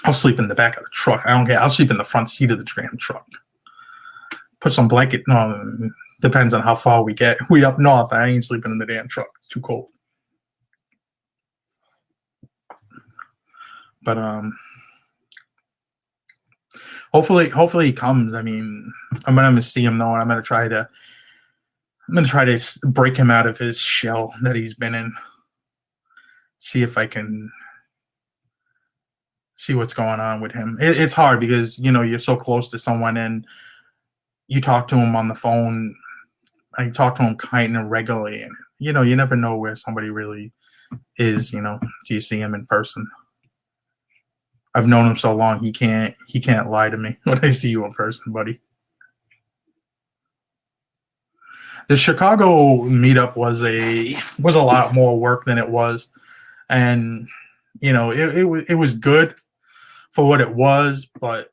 S1: I'll sleep in the back of the truck. I don't care. I'll sleep in the front seat of the damn truck. Put some blanket. No, depends on how far we get. We up north. I ain't sleeping in the damn truck. It's too cold. But hopefully he comes. I mean, I'm gonna see him though, and I'm gonna try to break him out of his shell that he's been in. See if I can see what's going on with him. It's hard because, you know, you're so close to someone and you talk to him on the phone. I talk to him kind of regularly, and, you know, you never know where somebody really is, you know, till you see him in person. I've known him so long, he can't lie to me when I see you in person, buddy. The Chicago meetup was a lot more work than it was, and you know, it was good for what it was, but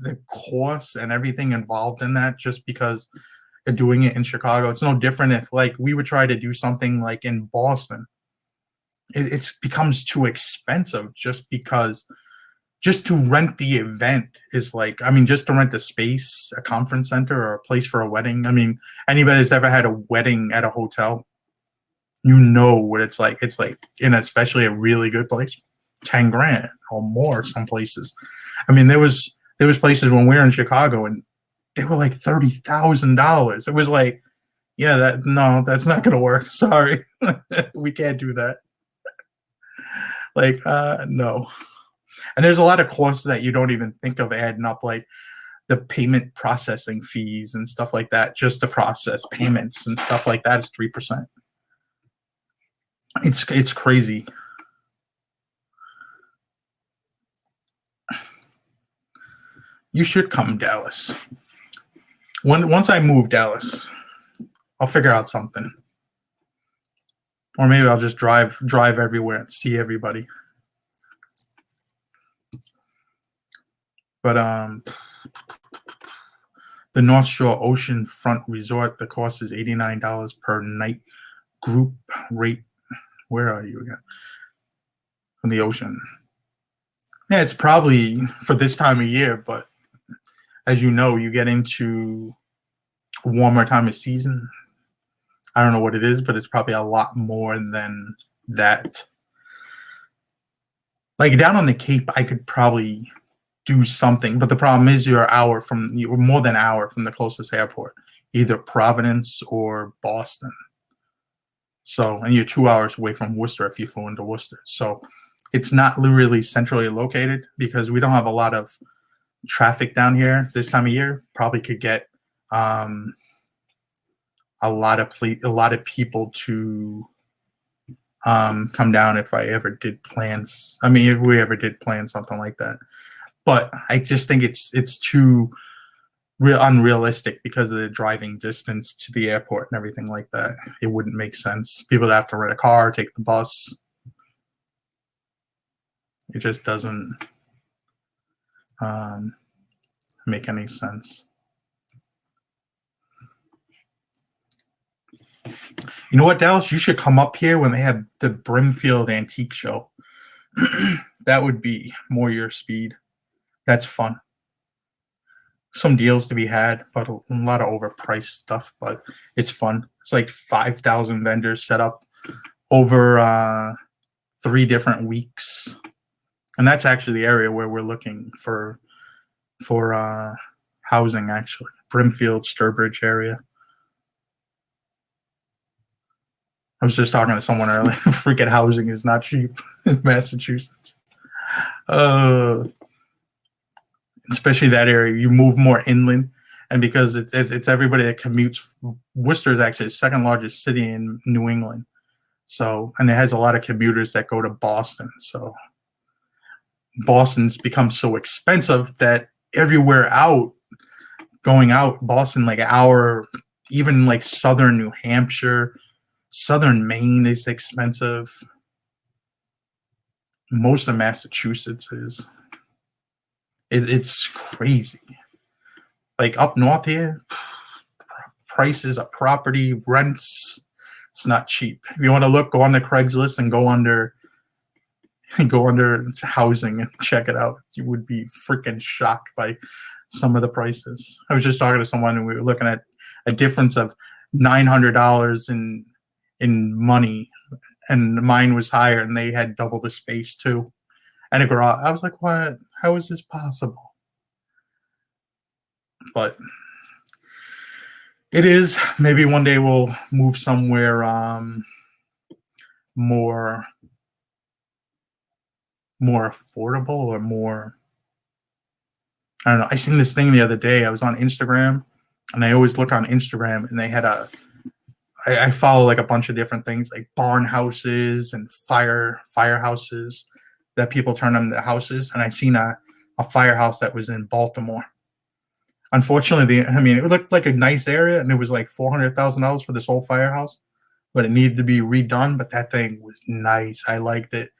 S1: the costs and everything involved in that, just because of doing it in Chicago, it's no different if like we would try to do something like in Boston. It becomes too expensive just to rent the event is like, I mean, just to rent a space, a conference center, or a place for a wedding. I mean, anybody that's ever had a wedding at a hotel, you know what it's like. It's like, in especially a really good place, 10 grand or more some places. I mean, there was places when we were in Chicago and they were like $30,000. It was like, yeah, that's not going to work. Sorry. We can't do that. Like, no. And there's a lot of costs that you don't even think of adding up, like the payment processing fees and stuff like that. Just to process payments and stuff like that is 3%. It's crazy. You should come, Dallas. Once I move, Dallas, I'll figure out something, or maybe I'll just drive everywhere and see everybody. But the North Shore Ocean Front Resort, the cost is $89 per night. Group rate. Where are you again? From the ocean. Yeah, it's probably for this time of year, but as you know, you get into a warmer time of season. I don't know what it is, but it's probably a lot more than that. Like down on the Cape, I could probably do something, but the problem is you're more than an hour from the closest airport, either Providence or Boston. So, and you're 2 hours away from Worcester if you flew into Worcester. So it's not really centrally located because we don't have a lot of traffic down here this time of year. Probably could get a lot of people to come down if I ever did plans. I mean, if we ever did plan something like that. But I just think it's too unrealistic because of the driving distance to the airport and everything like that. It wouldn't make sense. People would have to rent a car, take the bus. It just doesn't make any sense. You know what, Dallas? You should come up here when they have the Brimfield Antique Show. That would be more your speed. That's fun. Some deals to be had, but a lot of overpriced stuff, but it's fun. It's like 5,000 vendors set up over 3 different weeks. And that's actually the area where we're looking for housing, actually. Brimfield, Sturbridge area. I was just talking to someone earlier. Freaking housing is not cheap in Massachusetts. Especially that area. You move more inland, and because it's everybody that commutes. Worcester is actually the second largest city in New England. So, and it has a lot of commuters that go to Boston. So Boston's become so expensive that everywhere going out, Boston, like an hour, even like southern New Hampshire, southern Maine is expensive. Most of Massachusetts is. It's crazy. Like up north here, prices of property, rents, it's not cheap. If you want to look, go on the Craigslist and go under housing and check it out. You would be freaking shocked by some of the prices. I was just talking to someone and we were looking at a difference of $900 in money, and mine was higher, and they had double the space too. And a garage. I was like, what? How is this possible? But it is. Maybe one day we'll move somewhere more affordable, or more, I don't know. I seen this thing the other day. I was on Instagram, and I always look on Instagram, and they had I follow like a bunch of different things, like barn houses and firehouses that people turn them into houses. And I seen a firehouse that was in Baltimore. Unfortunately, it looked like a nice area, and it was like $400,000 for this whole firehouse, but it needed to be redone. But that thing was nice. I liked it.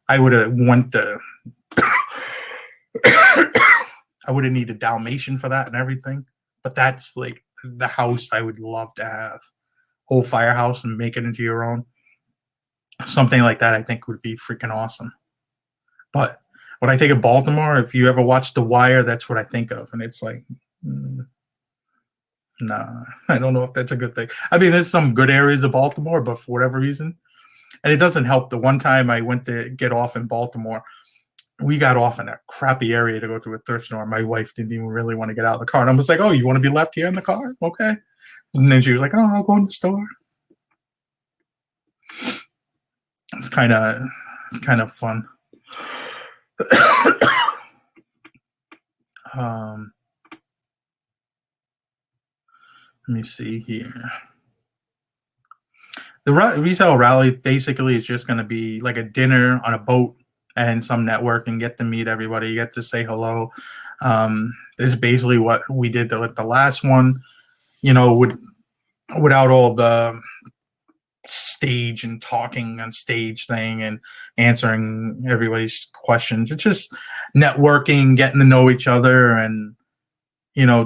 S1: I would have I would have needed Dalmatian for that and everything. But that's like the house I would love to have. Whole firehouse and make it into your own. Something like that I think would be freaking awesome. But when I think of Baltimore, if you ever watch The Wire, that's what I think of. And it's like, nah, I don't know if that's a good thing. I mean, there's some good areas of Baltimore, but for whatever reason, and it doesn't help. The one time I went to get off in Baltimore, we got off in a crappy area to go to a thrift store. My wife didn't even really want to get out of the car. And I was like, oh, you want to be left here in the car? Okay. And then she was like, oh, I'll go in the store. It's kind of fun. Let me see here. The resale rally basically is just going to be like a dinner on a boat and some networking, get to meet everybody, get to say hello. This is basically what we did the last one, without all the stage and talking on stage thing and answering everybody's questions. It's just networking, getting to know each other, and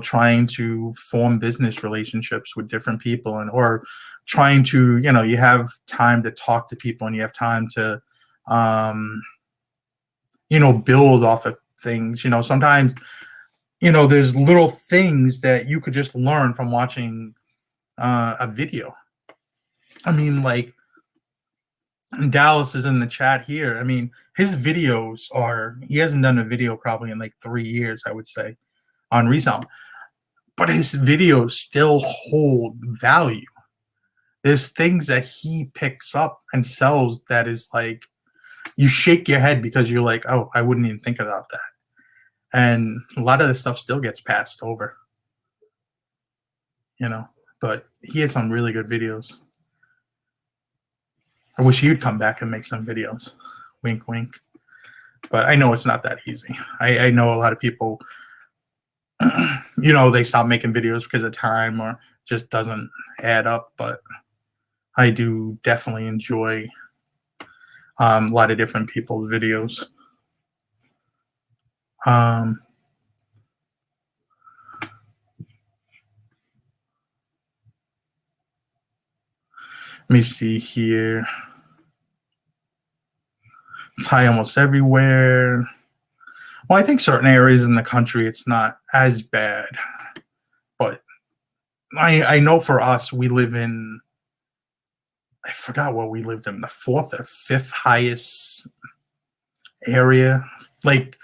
S1: trying to form business relationships with different people, or trying to, you have time to talk to people, and you have time to build off of things. Sometimes there's little things that you could just learn from watching a video. I mean, like, Dallas is in the chat here. I mean, his videos he hasn't done a video probably in like 3 years, I would say, on reselling. But his videos still hold value. There's things that he picks up and sells that is like, you shake your head because you're like, oh, I wouldn't even think about that. And a lot of this stuff still gets passed over, but he has some really good videos. I wish he'd come back and make some videos. Wink, wink. But I know it's not that easy. I know a lot of people They stop making videos because of time or just doesn't add up. But I do definitely enjoy a lot of different people's videos. Um, Let me see here. It's high almost everywhere. Well, I think certain areas in the country it's not as bad, but I know for us we live in, I forgot what we lived in, the fourth or fifth highest area, like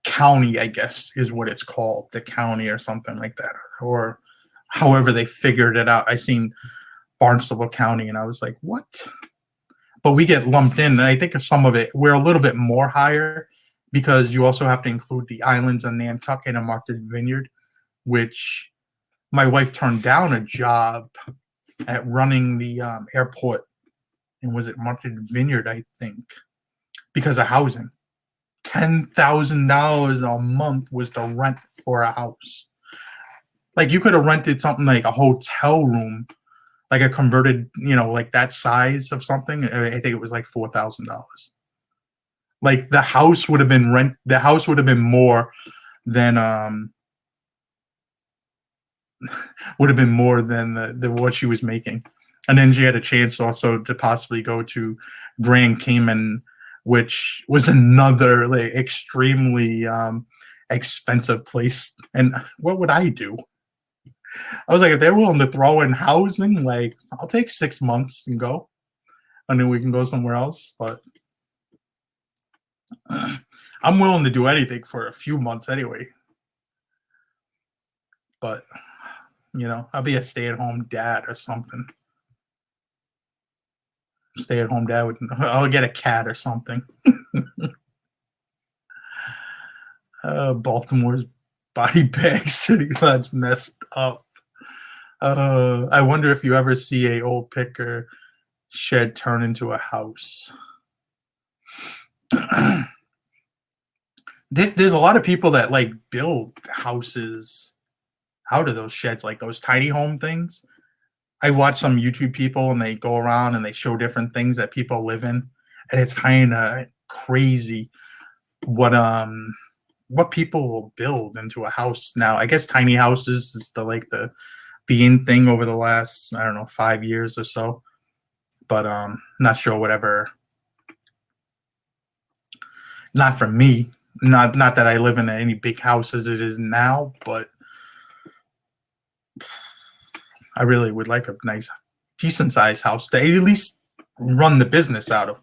S1: county, I guess is what it's called, the county or something like that, or however they figured it out. I seen Barnstable County and I was like, what? But we get lumped in, and I think of some of it we're a little bit more higher because you also have to include the islands of Nantucket and Martha's Vineyard, which my wife turned down a job at running the airport, and was it Martha's Vineyard, I think, because of housing. $10,000 a month was the rent for a house. Like you could have rented something like a hotel room, like a converted, like that size of something. I think it was like $4,000. Like the house would have been rent. The house would have been more than would have been more than the what she was making. And then she had a chance also to possibly go to Grand Cayman, which was another like extremely expensive place. And what would I do? I was like, if they're willing to throw in housing, like I'll take 6 months and go, and then we can go somewhere else. But I'm willing to do anything for a few months anyway. But I'll be a stay-at-home dad or something. Stay-at-home dad with I'll get a cat or something. Baltimore's body bag city. That's messed up. I wonder if you ever see a old picker shed turn into a house. There's a lot of people that like build houses out of those sheds, like those tiny home things. I watch some YouTube people and they go around and they show different things that people live in, and it's kind of crazy what people will build into a house now. I guess tiny houses is the in thing over the last, I don't know, 5 years or so. But not sure whatever. Not for me. Not that I live in any big house as it is now, but I really would like a nice, decent sized house to at least run the business out of,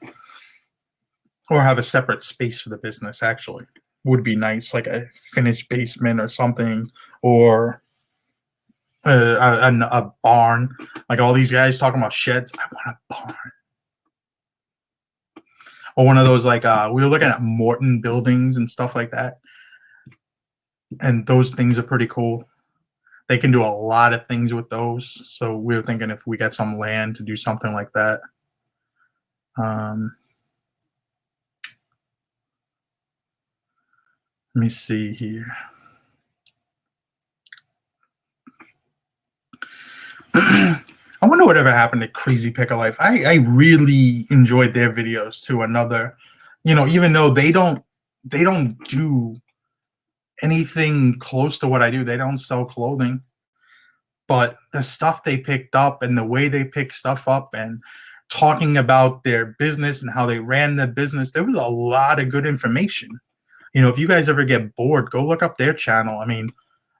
S1: or have a separate space for the business. Actually, would be nice, like a finished basement or something, or a barn. Like all these guys talking about sheds, I want a barn. Or one of those like we were looking at Morton buildings and stuff like that, and those things are pretty cool. They can do a lot of things with those. So we were thinking if we get some land to do something like that. Let me see here. I wonder whatever happened to Crazy Picker Life. I really enjoyed their videos too. Another, even though they don't do anything close to what I do. They don't sell clothing, but the stuff they picked up and the way they pick stuff up and talking about their business and how they ran the business, there was a lot of good information. If you guys ever get bored, go look up their channel. I mean,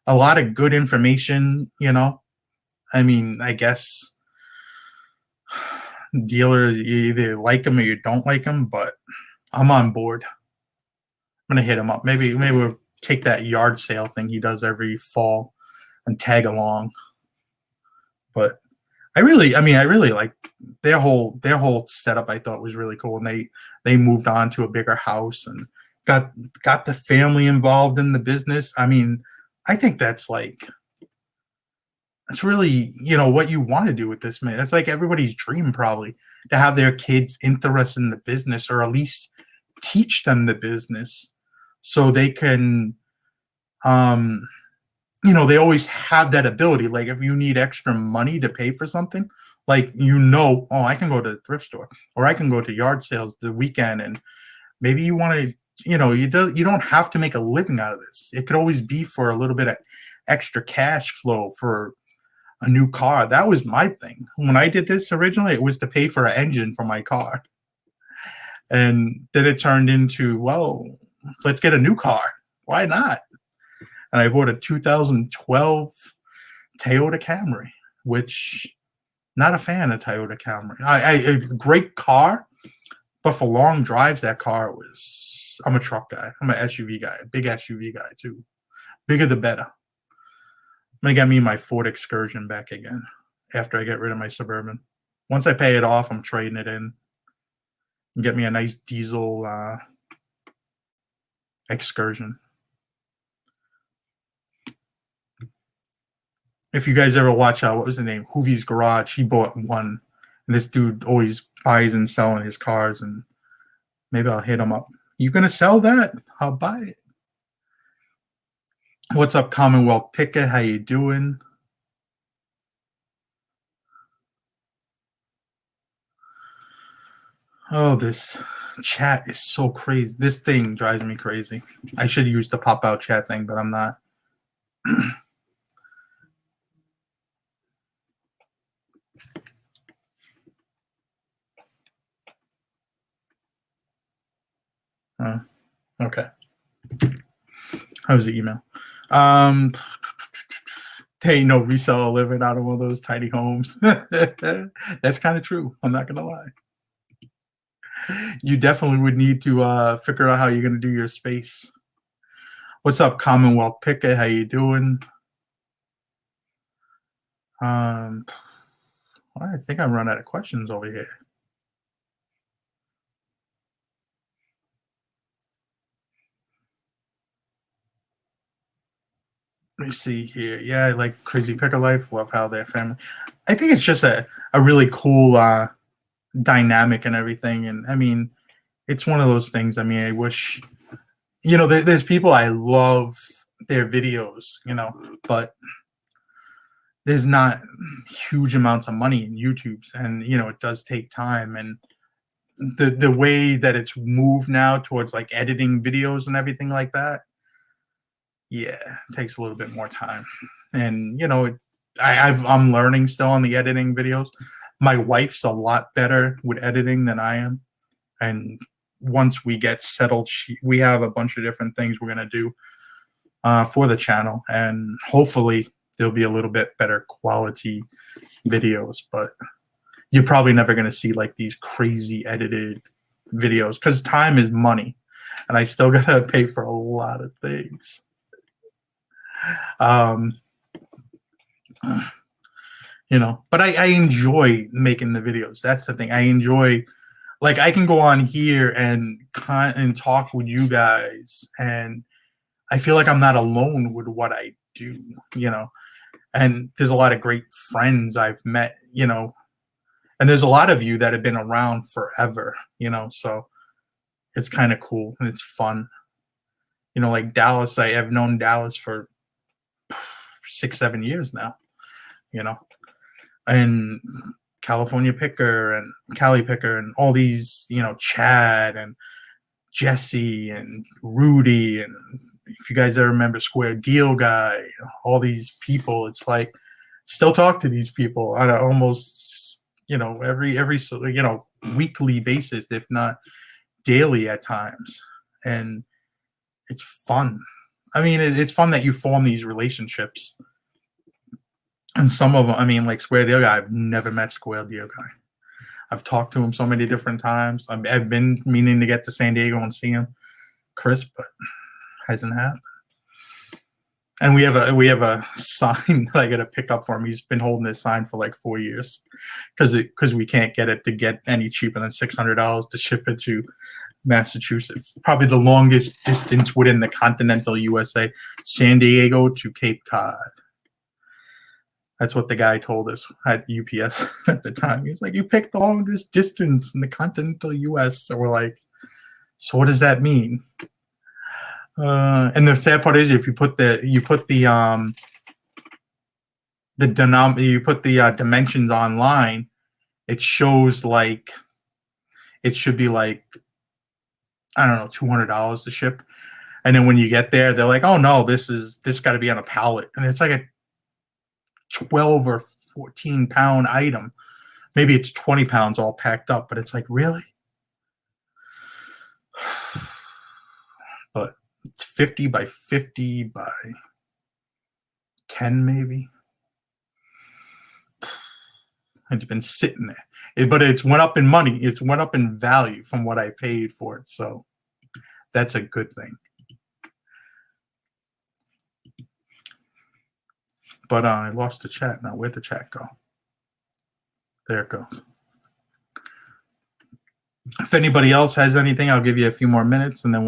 S1: a lot of good information. I mean, I guess dealers, you either like them or you don't like them, but I'm on board. I'm gonna hit him up. Maybe we'll take that yard sale thing he does every fall and tag along. But I really like their whole setup. I thought was really cool, and they moved on to a bigger house and got the family involved in the business. I mean, I think that's really what you want to do with this, man. That's like everybody's dream, probably, to have their kids interested in the business, or at least teach them the business so they can they always have that ability. Like if you need extra money to pay for something, like, oh, I can go to the thrift store or I can go to yard sales the weekend, and maybe you want to, you don't have to make a living out of this. It could always be for a little bit of extra cash flow for a new car. That was my thing. When I did this originally, it was to pay for an engine for my car. And then it turned into, well, let's get a new car. Why not? And I bought a 2012 Toyota Camry, which, not a fan of Toyota Camry. A great car, but for long drives, that car was. I'm a truck guy. I'm an SUV guy, a big SUV guy too. Bigger the better. I'm gonna get me my Ford Excursion back again after I get rid of my Suburban. Once I pay it off, I'm trading it in and get me a nice diesel Excursion. If you guys ever watch, what was the name? Hoovie's Garage. He bought one. And this dude always buys and selling his cars, and maybe I'll hit him up. You gonna sell that? I'll buy it. What's up, Commonwealth Picker? How you doing? Oh, this chat is so crazy. This thing drives me crazy. I should use the pop-out chat thing, but I'm not. Okay. How's the email? Hey, no reseller living out of one of those tiny homes. That's kind of true. I'm not gonna lie. You definitely would need to figure out how you're gonna do your space. What's up, Commonwealth Picker? How you doing? I think I'm running out of questions over here. Let me see here. Yeah, I like Crazy Picker Life. Love how their family. I think it's just a really cool dynamic and everything. And I mean, it's one of those things. I mean, I wish, there's people I love their videos, but there's not huge amounts of money in YouTube's, and it does take time. And the way that it's moved now towards like editing videos and everything like that, yeah, it takes a little bit more time. And I'm learning still on the editing videos. My wife's a lot better with editing than I am, and once we get settled, we have a bunch of different things we're gonna do for the channel, and hopefully there'll be a little bit better quality videos. But you're probably never gonna see like these crazy edited videos because time is money, and I still gotta pay for a lot of things. But I enjoy making the videos. That's the thing. I enjoy, like, I can go on here and talk with you guys, and I feel like I'm not alone with what I do, and there's a lot of great friends I've met, and there's a lot of you that have been around forever, so it's kind of cool and it's fun. Like Dallas, I have known Dallas for 6-7 years now, and California Picker and Cali Picker and all these, Chad and Jesse and Rudy, and if you guys ever remember Square Deal Guy, all these people, it's like still talk to these people on almost, every weekly basis, if not daily at times. And it's fun. I mean, it's fun that you form these relationships. And some of them, I mean, like Square Deal Guy, I've never met Square Deal Guy. I've talked to him so many different times. I've been meaning to get to San Diego and see him, Chris, but hasn't happened. And we have a sign that I got to pick up for him. He's been holding this sign for like 4 years because we can't get it to get any cheaper than $600 to ship it to Massachusetts. Probably the longest distance within the continental USA, San Diego to Cape Cod. That's what the guy told us at UPS at the time. He was like, "You picked the longest distance in the continental US." So we're like, "So what does that mean?" And the sad part is, if you put the you put the dimensions online, it shows like it should be like, I don't know, $200 to ship. And then when you get there, they're like, "Oh no, this got to be on a pallet," and it's like a 12 or 14 pound item. Maybe it's 20 pounds all packed up, but it's like, really? But it's 50 by 50 by 10, maybe. It's been sitting there. But it's went up in money. It's went up in value from what I paid for it. So that's a good thing. But I lost the chat now. Where'd the chat go? There it goes. If anybody else has anything, I'll give you a few more minutes, and then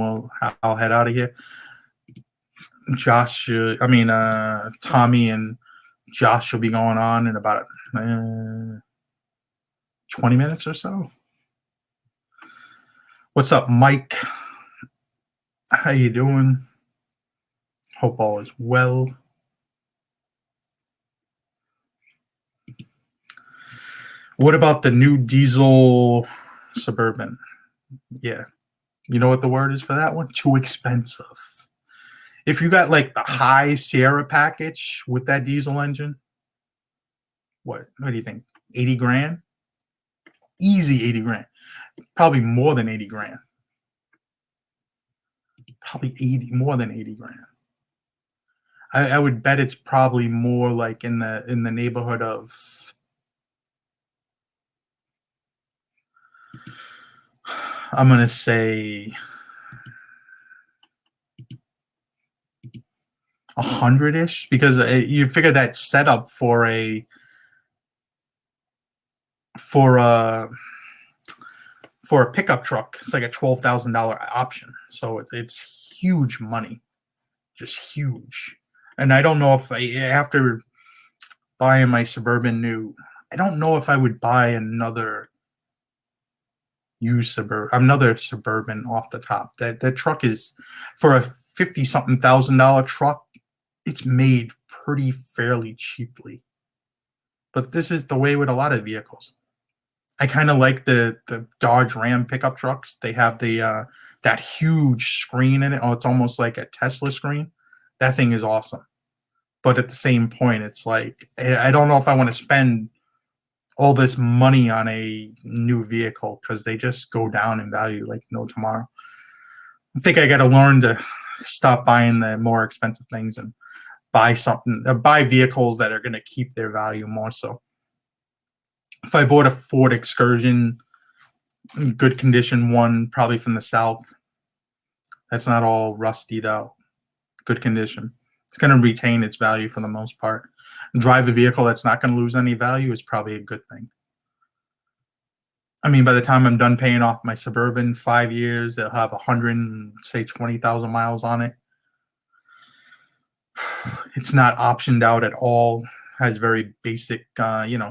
S1: I'll head out of here. Tommy and Josh will be going on in about 20 minutes or so. What's up, Mike? How you doing? Hope all is well. What about the new diesel Suburban? Yeah. You know what the word is for that one? Too expensive. If you got like the high Sierra package with that diesel engine, what do you think? 80 grand? Easy 80 grand. Probably more than 80 grand. Probably more than 80 grand. I would bet it's probably more like in the neighborhood of, I'm gonna say 100-ish, because you figure that setup for a pickup truck, it's like a $12,000 option. So it's huge money, just huge. And I don't know if after buying my Suburban new, I don't know if I would buy another Suburban off the top. That truck is, for a 50-something $1,000 truck, it's made pretty fairly cheaply. But this is the way with a lot of vehicles. I kind of like the Dodge Ram pickup trucks. They have the that huge screen in it. Oh, it's almost like a Tesla screen. That thing is awesome. But at the same point, it's like, I don't know if I want to spend all this money on a new vehicle, because they just go down in value like no tomorrow. I think I got to learn to stop buying the more expensive things and buy vehicles that are going to keep their value more so. If I bought a Ford Excursion, good condition one, probably from the South, that's not all rustied out, good condition, it's going to retain its value for the most part. Drive a vehicle that's not going to lose any value is probably a good thing. I mean, by the time I'm done paying off my Suburban, 5 years, it'll have 20,000 miles on it. It's not optioned out at all. Has very basic,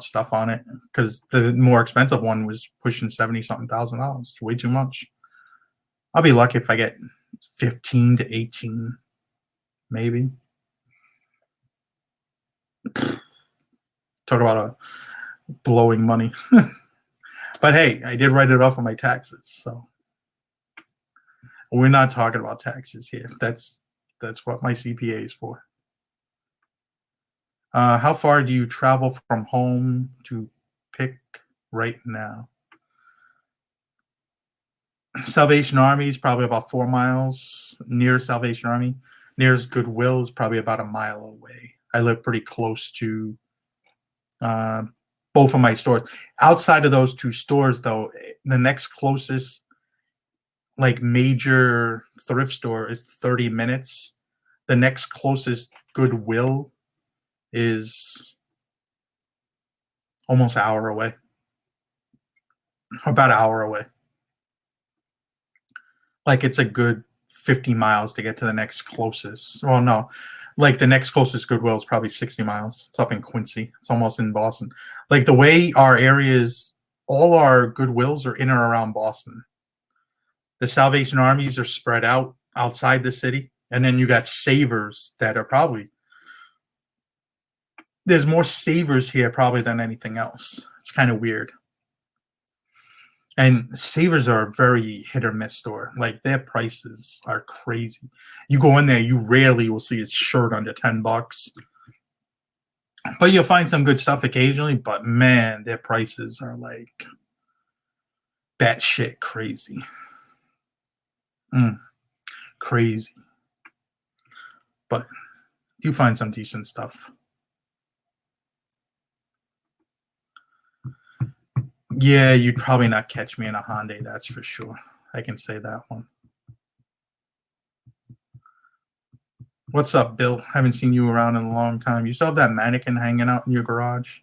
S1: stuff on it, because the more expensive one was pushing $70-something thousand. It's way too much. I'll be lucky if I get 15 to 18, maybe. Talk about blowing money. But hey, I did write it off on my taxes, so we're not talking about taxes here. That's what my CPA is for. How far do you travel from home to pick right now? Salvation Army is probably about 4 miles. Near Salvation Army, nearest Goodwill is probably about a mile away. I live pretty close to both of my stores. Outside of those two stores, though, the next closest like major thrift store is 30 minutes. The next closest Goodwill is almost an hour away. About an hour away. Like, it's a good 50 miles to get to the next closest. Well, no, like the next closest Goodwill is probably 60 miles. It's up in Quincy. It's almost in Boston. Like, the way our areas, all our Goodwills are in or around Boston. The Salvation Armies are spread out outside the city. And then you got Savers that are probably there's more savers here probably than anything else. It's kind of weird. And savers are a very hit or miss store. Like their prices are crazy. You go in there, you rarely will see a shirt under $10. But you'll find some good stuff occasionally, but man, their prices are like batshit crazy. Mm, crazy. But you find some decent stuff. Yeah, you'd probably not catch me in a Hyundai, that's for sure. I can say that one. What's up, Bill? Haven't seen you around in a long time. You still have that mannequin hanging out in your garage?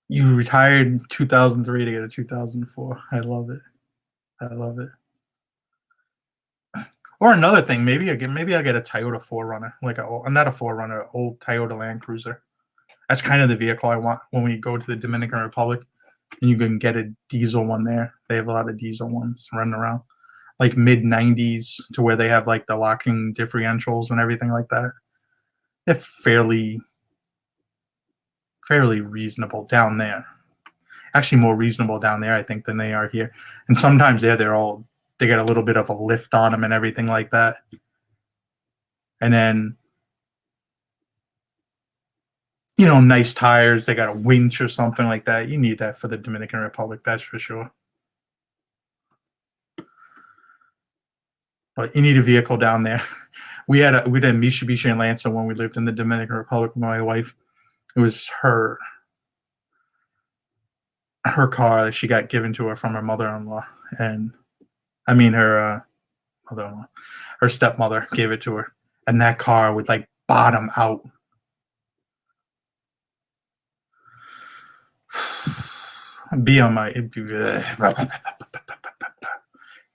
S1: You retired in 2003 to get a 2004. I love it. I love it. Or another thing, maybe I get a Toyota 4Runner, like not a 4Runner, old Toyota Land Cruiser. That's kind of the vehicle I want when we go to the Dominican Republic, and you can get a diesel one there. They have a lot of diesel ones running around, like mid '90s, to where they have like the locking differentials and everything like that. They're fairly reasonable down there. Actually, more reasonable down there, I think, than they are here. And sometimes they get a little bit of a lift on them and everything like that. And then, nice tires. They got a winch or something like that. You need that for the Dominican Republic, that's for sure. But you need a vehicle down there. We had a Mitsubishi Lancer when we lived in the Dominican Republic with my wife. It was her car that she got given to her from her mother-in-law, and I mean her mother-in-law, her stepmother gave it to her, and that car would like bottom out. Be on my.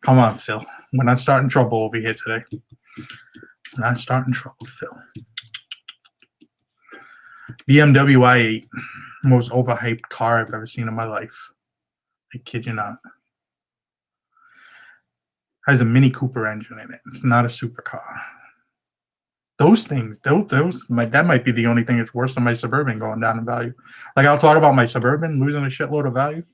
S1: Come on, Phil. We're not starting trouble over here today. We're not starting trouble, Phil. BMW i8, most overhyped car I've ever seen in my life. I kid you not. Has a Mini Cooper engine in it. It's not a supercar. Those things, that might be the only thing that's worse than my Suburban going down in value. Like I'll talk about my Suburban losing a shitload of value.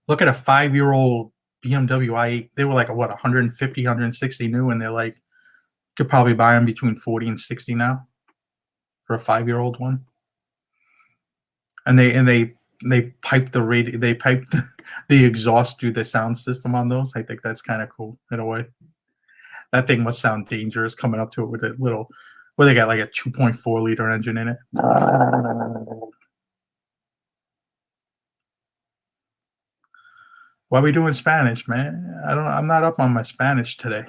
S1: Look at a 5-year-old BMW i8. They were like 150, 160 new, and they're like, could probably buy them between 40 and 60 now for a 5-year-old one. And they pipe the exhaust through the sound system on those. I think that's kind of cool in a way. That thing must sound dangerous coming up to it with a little, where they got like a 2.4 liter engine in it. Why are we doing Spanish, man? I'm not up on my Spanish today.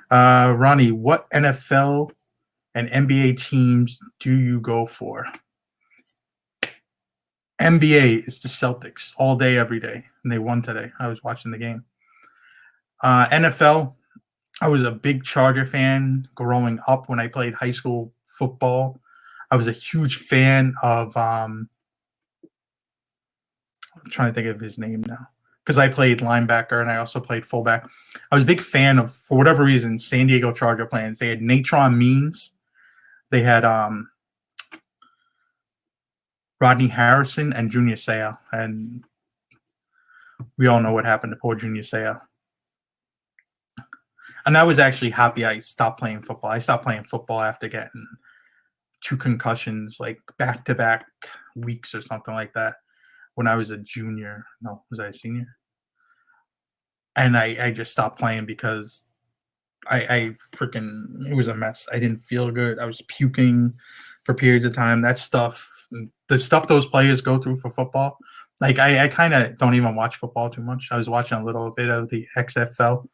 S1: Ronnie, what NFL and NBA teams do you go for? NBA is the Celtics all day, every day, and they won today. I was watching the game. NFL, I was a big Charger fan growing up when I played high school football. I was a huge fan of I'm trying to think of his name now, because I played linebacker and I also played fullback. I was a big fan of, for whatever reason, San Diego Charger plans. They had Natron Means. They had Rodney Harrison and Junior Seau, and we all know what happened to poor Junior Seau. And I was actually happy I stopped playing football. I stopped playing football after getting 2 concussions, like back-to-back weeks or something like that, when I was a junior. No, was I a senior? And I just stopped playing because it was a mess. I didn't feel good. I was puking for periods of time. That stuff, the stuff those players go through for football, like I kind of don't even watch football too much. I was watching a little bit of the XFL,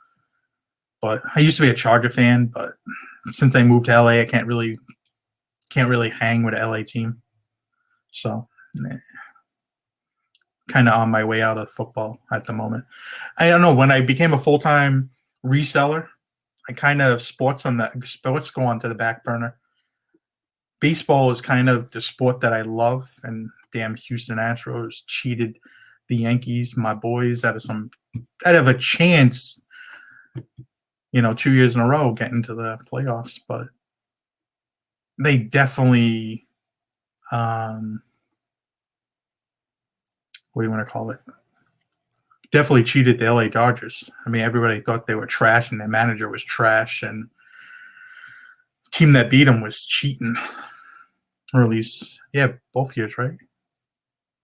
S1: but I used to be a Charger fan, but since I moved to LA, I can't really hang with an LA team. So kind of on my way out of football at the moment. I don't know, when I became a full-time reseller, I kind of sports go on to the back burner. Baseball is kind of the sport that I love, and damn Houston Astros cheated the Yankees, my boys, out of a chance 2 years in a row getting to the playoffs, but they definitely, um, what do you want to call it? Definitely cheated the LA Dodgers. I mean, everybody thought they were trash and their manager was trash, and the team that beat them was cheating, or at least, yeah, both years, right?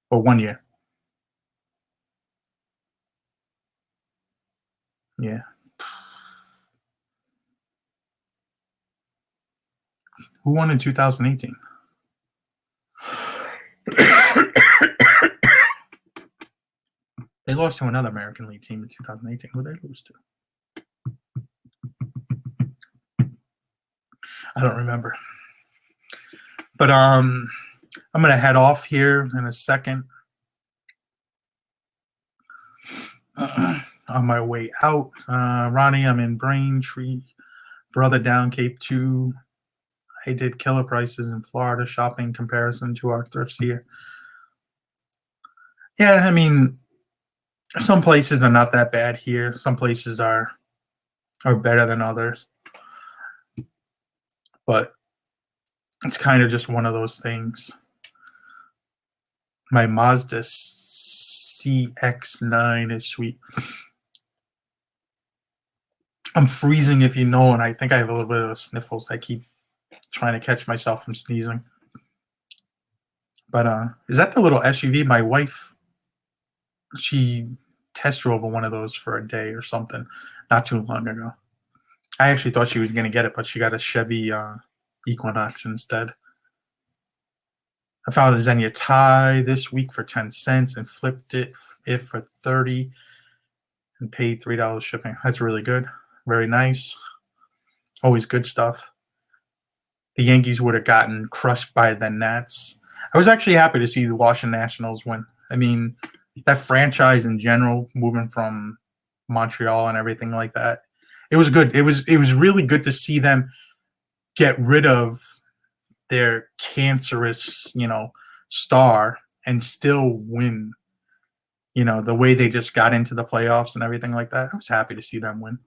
S1: Or 1 year. Yeah. Who won in 2018? They lost to another American League team in 2018. Who did they lose to? I don't remember. But I'm gonna head off here in a second. On my way out, Ronnie, I'm in Braintree, brother down Cape 2. I did killer prices in Florida shopping comparison to our thrifts here. Yeah, I mean, some places are not that bad here. Some places are better than others. But it's kind of just one of those things. My Mazda CX-9 is sweet. I'm freezing, if you know, and I think I have a little bit of sniffles. I keep trying to catch myself from sneezing. But is that the little SUV? My wife, she test drove one of those for a day or something not too long ago. I actually thought she was going to get it, but she got a Chevy Equinox instead. I found a Xenia tie this week for 10 cents and flipped it for 30 and paid $3 shipping. That's really good. Very nice. Always good stuff. The Yankees would have gotten crushed by the Nats. I was actually happy to see the Washington Nationals win. I mean, that franchise in general, moving from Montreal and everything like that, it was good. It was really good to see them get rid of their cancerous, star and still win. The way they just got into the playoffs and everything like that. I was happy to see them win.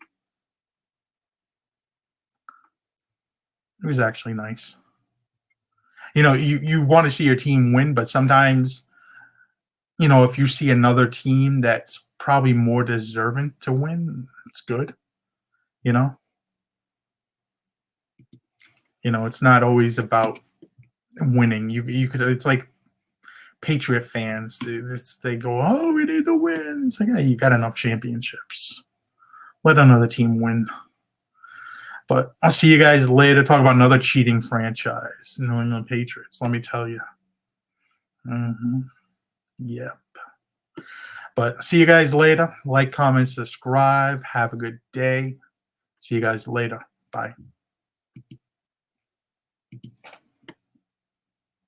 S1: It was actually nice. You want to see your team win, but sometimes, if you see another team that's probably more deserving to win, it's good. It's not always about winning. You could. It's like Patriot fans. They go, "Oh, we need to win." It's like, yeah, you got enough championships. Let another team win. But I'll see you guys later. Talk about another cheating franchise, New England Patriots. Let me tell you. Yep. But see you guys later. Like, comment, subscribe. Have a good day. See you guys later. Bye.